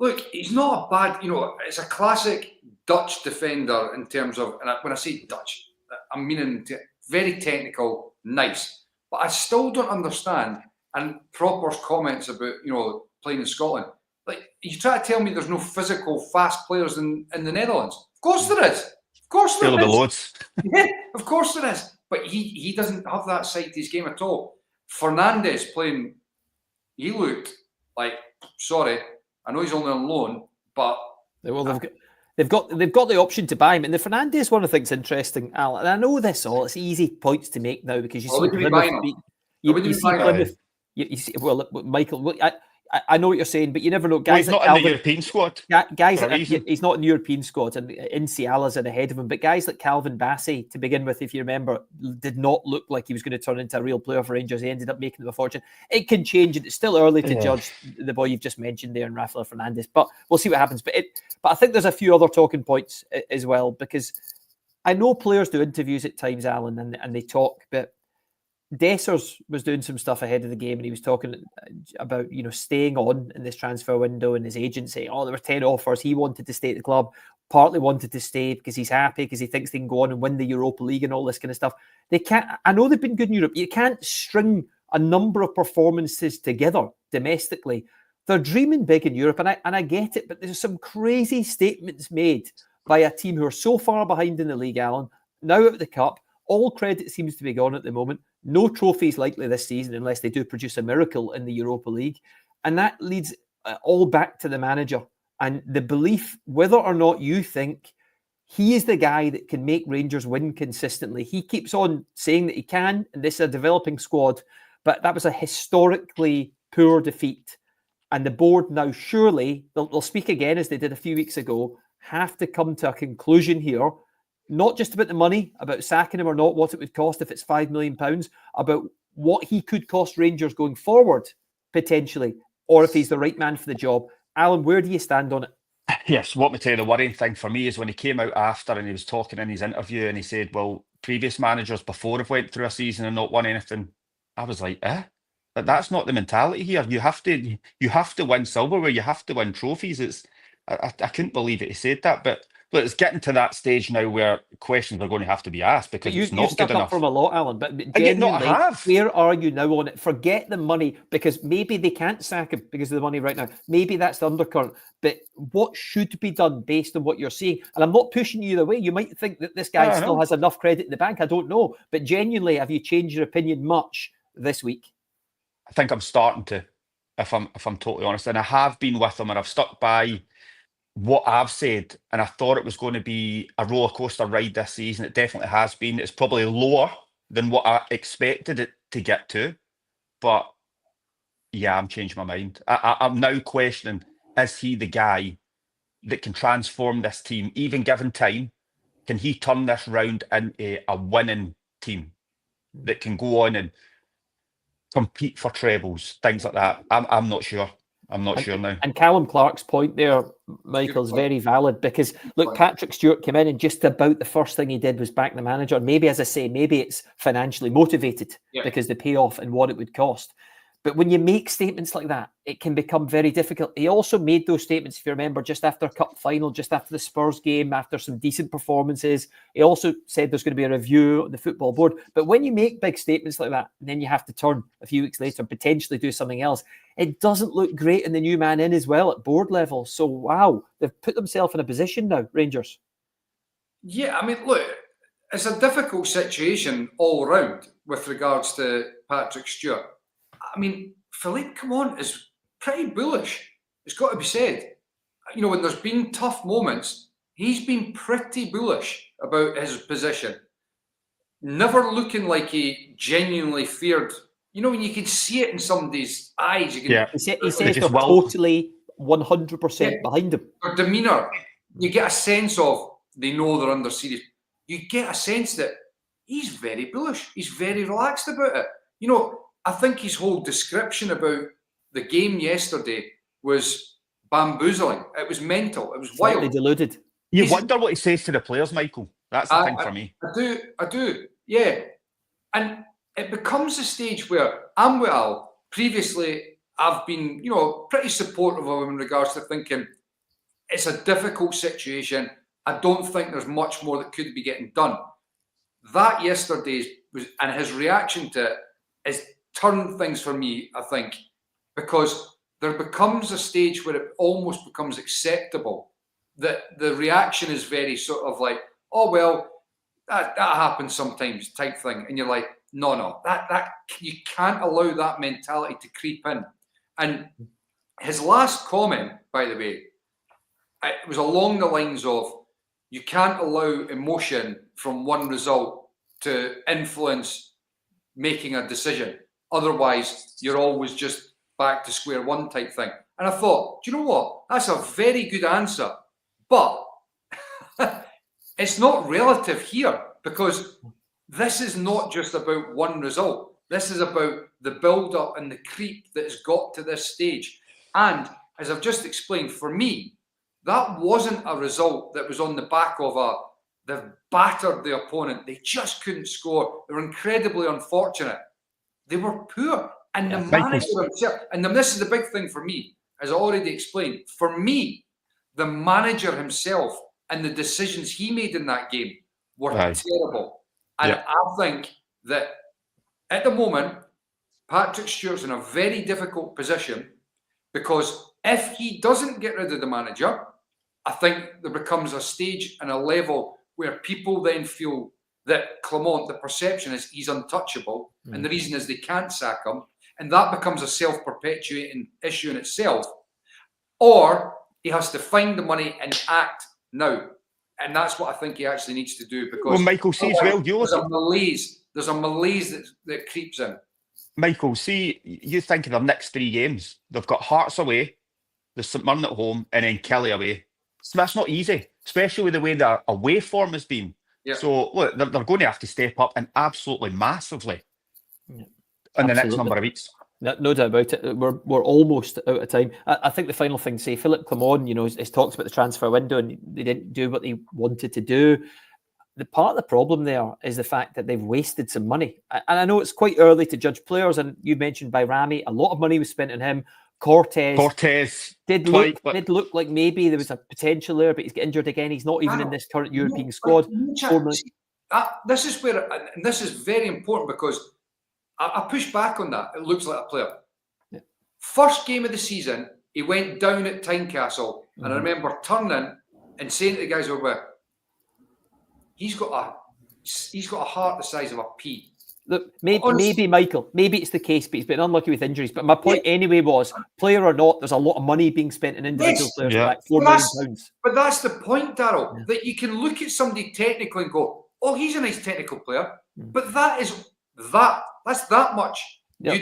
look, he's not a bad, you know, it's a classic Dutch defender in terms of, and when I say Dutch, I'm meaning very technical, nice. But I still don't understand, and Proper's comments about, you know, playing in Scotland. Like, you try to tell me there's no physical, fast players in the Netherlands. Of course there is. Of course there is. Loads. Yeah, of course there is. But he doesn't have that side to his game at all. Fernandes playing, he looked like, sorry, I know he's only on loan, but... Well, they've got the option to buy him. And the Fernandes one, I think, is interesting, Al. And I know this all. It's easy points to make now because you see Plymouth... You see Plymouth... You see, well, Michael... I know what you're saying, but you never know. Guys, he's not in the European squad. He's not in the European squad, and Inciala's in ahead of him. But guys like Calvin Bassey, to begin with, if you remember, did not look like he was going to turn into a real player for Rangers. He ended up making them a fortune. It can change, and it's still early to judge the boy you've just mentioned there, and Rafael Fernandes. But we'll see what happens. But I think there's a few other talking points as well, because I know players do interviews at times, Alan, and they talk, but Dessers was doing some stuff ahead of the game, and he was talking about, you know, staying on in this transfer window, and his agent saying, there were 10 offers. He wanted to stay at the club, partly wanted to stay because he's happy, because he thinks they can go on and win the Europa League and all this kind of stuff. They can't. I know they've been good in Europe. You can't string a number of performances together domestically. They're dreaming big in Europe, and I get it, but there's some crazy statements made by a team who are so far behind in the league, Alan, now out of the cup. All credit seems to be gone at the moment. No trophies likely this season unless they do produce a miracle in the Europa League. And that leads all back to the manager and the belief, whether or not you think he is the guy that can make Rangers win consistently. He keeps on saying that he can, and this is a developing squad, but that was a historically poor defeat. And the board now, surely, they'll speak again as they did a few weeks ago, have to come to a conclusion here, not just about the money, about sacking him or not, what it would cost if it's £5 million, about what he could cost Rangers going forward, potentially, or if he's the right man for the job. Alan, where do you stand on it? Yes, what me tell you, the worrying thing for me is when he came out after and he was talking in his interview and he said, well, previous managers before have went through a season and not won anything. I was like, But that's not the mentality here. You have to win silverware, you have to win trophies. I couldn't believe it he said that, but it's getting to that stage now where questions are going to have to be asked because it's not good enough. From a lot, Alan, but genuinely, where are you now on it? Forget the money, because maybe they can't sack him because of the money right now. Maybe that's the undercurrent. But what should be done based on what you're seeing? And I'm not pushing you either way. You might think that this guy still has enough credit in the bank. I don't know. But genuinely, have you changed your opinion much this week? I think I'm starting to, if I'm totally honest, and I have been with him and I've stuck by what I've said, and I thought it was going to be a roller coaster ride this season. It definitely has been. It's probably lower than what I expected it to get to, but yeah, I'm changing my mind. I'm now questioning, is he the guy that can transform this team, even given time? Can he turn this round into a winning team that can go on and compete for trebles, things like that? I'm not sure. I'm not sure now. And Callum Clark's point there, Michael, is very valid, because look, Patrick Stewart came in and just about the first thing he did was back the manager. Maybe, as I say, maybe it's financially motivated because the payoff and what it would cost. But when you make statements like that, it can become very difficult. He also made those statements, if you remember, just after a cup final, just after the Spurs game, after some decent performances. He also said there's going to be a review on the football board. But when you make big statements like that, and then you have to turn a few weeks later and potentially do something else, it doesn't look great in the new man in as well at board level. So, wow, they've put themselves in a position now, Rangers. Yeah, I mean, look, it's a difficult situation all round with regards to Patrick Stewart. I mean, Philippe Clement is pretty bullish. It's got to be said. You know, when there's been tough moments, he's been pretty bullish about his position. Never looking like he genuinely feared. You know, when you can see it in somebody's eyes. You can, He says they're totally 100% behind him. Their demeanour, you get a sense of they know they're under serious. You get a sense that he's very bullish. He's very relaxed about it. You know, I think his whole description about the game yesterday was bamboozling. It was mental. It was wild. Slightly deluded. You wonder what he says to the players, Michael. That's the thing for me. I do. Yeah. And it becomes a stage where I'm with Al. Previously, I've been, you know, pretty supportive of him in regards to thinking it's a difficult situation. I don't think there's much more that could be getting done. That yesterday was, and his reaction to it is turned things for me, I think, because there becomes a stage where it almost becomes acceptable that the reaction is very sort of like, oh, well, that happens sometimes type thing. And you're like, no, that you can't allow that mentality to creep in. And his last comment, by the way, it was along the lines of, you can't allow emotion from one result to influence making a decision. Otherwise, you're always just back to square one type thing. And I thought, do you know what? That's a very good answer. But it's not relative here, because this is not just about one result. This is about the build-up and the creep that has got to this stage. And as I've just explained, for me, that wasn't a result that was on the back of they've battered the opponent. They just couldn't score. They were incredibly unfortunate. They were poor. And the manager himself, and this is the big thing for me, as I already explained, for me, the manager himself and the decisions he made in that game were terrible. And I think that at the moment, Patrick Stewart's in a very difficult position, because if he doesn't get rid of the manager, I think there becomes a stage and a level where people then feel that Clement, the perception is he's untouchable, and the reason is they can't sack him. and that becomes a self-perpetuating issue in itself, or he has to find the money and act now. And that's what I think he actually needs to do, because Well, Michael, see as well, there's a malaise that creeps in. Michael, see, you think of their next 3 games. They've got Hearts away, the St Mirren at home, and then Kelly away. So that's not easy, especially with the way their away form has been. Yeah. So, look, they're going to have to step up and absolutely massively in the next number of weeks. No doubt about it. We're almost out of time. I think the final thing to say, Philip Clement, has talked about the transfer window and they didn't do what they wanted to do. The part of the problem there is the fact that they've wasted some money. And I know it's quite early to judge players, and you mentioned Bayrami, a lot of money was spent on him. Cortez did look like maybe there was a potential there, but he's got injured again. He's not even in this current European squad. This is where, and this is very important, because I push back on that. It looks like a player. Yeah. First game of the season, he went down at Tynecastle, and I remember turning and saying to the guys over there, he's got a heart the size of a pea. Look, maybe Michael, maybe it's the case, but he's been unlucky with injuries. But my point anyway was, player or not, there's a lot of money being spent in individual players. Like £4 million. But that's the point, Darryl, that you can look at somebody technically and go, oh, he's a nice technical player. But that's that much. I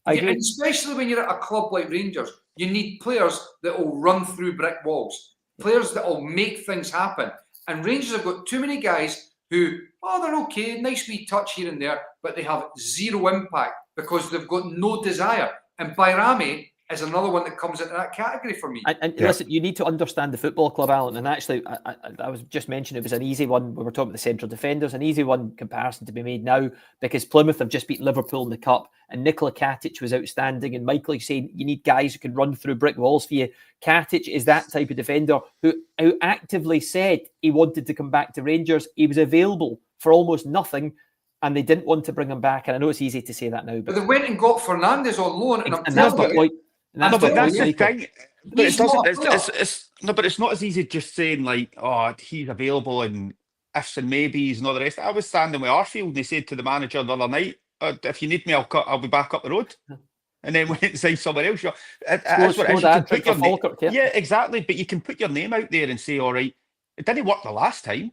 agree. And especially when you're at a club like Rangers, you need players that will run through brick walls, players that will make things happen. And Rangers have got too many guys who, they're okay, nice wee touch here and there, but they have zero impact because they've got no desire. And Bayrami is another one that comes into that category for me. And listen, you need to understand the football club, Alan. And actually, I was just mentioning it was an easy one. We were talking about the central defenders, an easy one comparison to be made now, because Plymouth have just beat Liverpool in the Cup, and Nikola Katic was outstanding. And Michael is saying you need guys who can run through brick walls for you. Katic is that type of defender who actively said he wanted to come back to Rangers. He was available for almost nothing, and they didn't want to bring him back. And I know it's easy to say that now, but they went and got Fernandes on loan, and that's the point. But that's the thing. But it doesn't. But it's not as easy just saying like, he's available and ifs and maybes and all the rest. I was standing with Arfield and they said to the manager the other night, if you need me, I'll be back up the road. And then went and signed somewhere else. Yeah, exactly. But you can put your name out there and say, all right, it didn't work the last time,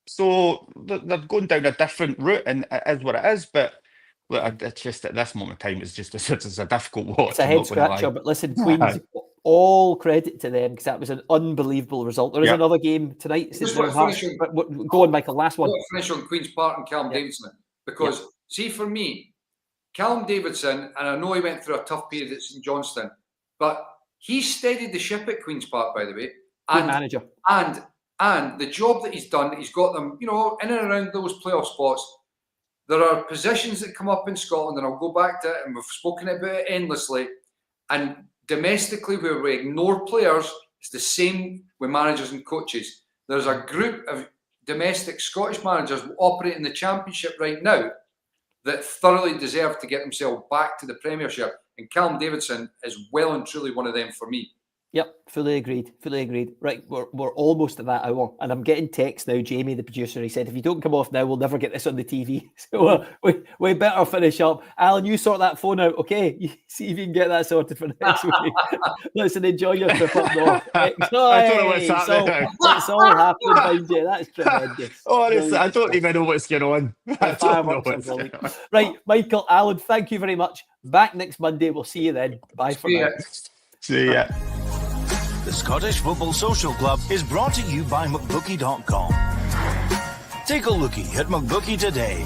so they're going down a different route, and it is what it is. But look, it's just at this moment in time, it's a difficult watch. It's a head scratcher, but listen, Queens, all credit to them, because that was an unbelievable result. There is another game tonight. Go on, Michael, last one. I want to finish on Queen's Park and Callum Davidson, because see, for me, Callum Davidson, and I know he went through a tough period at St Johnstone, but he steadied the ship at Queen's Park, by the way. Good manager. And the job that he's done, he's got them, in and around those playoff spots. There are positions that come up in Scotland, and I'll go back to it, and we've spoken about it endlessly. And domestically, where we ignore players, it's the same with managers and coaches. There's a group of domestic Scottish managers who operate in the Championship right now that thoroughly deserve to get themselves back to the Premiership. And Callum Davidson is well and truly one of them for me. Yep, fully agreed. Right, we're almost at that hour, and I'm getting text now. Jamie, the producer, he said, if you don't come off now, we'll never get this on the TV. So we better finish up. Alan, you sort that phone out, okay? You see if you can get that sorted for next week. Listen, enjoy your trip up north. I don't know what's happening. It's all happening behind you. That's tremendous. Honestly, I don't even know what's going on. Right, Michael, Alan, thank you very much. Back next Monday. We'll see you then. Bye for now. See ya. The Scottish Football Social Club is brought to you by McBookie.com. Take a lookie at McBookie today.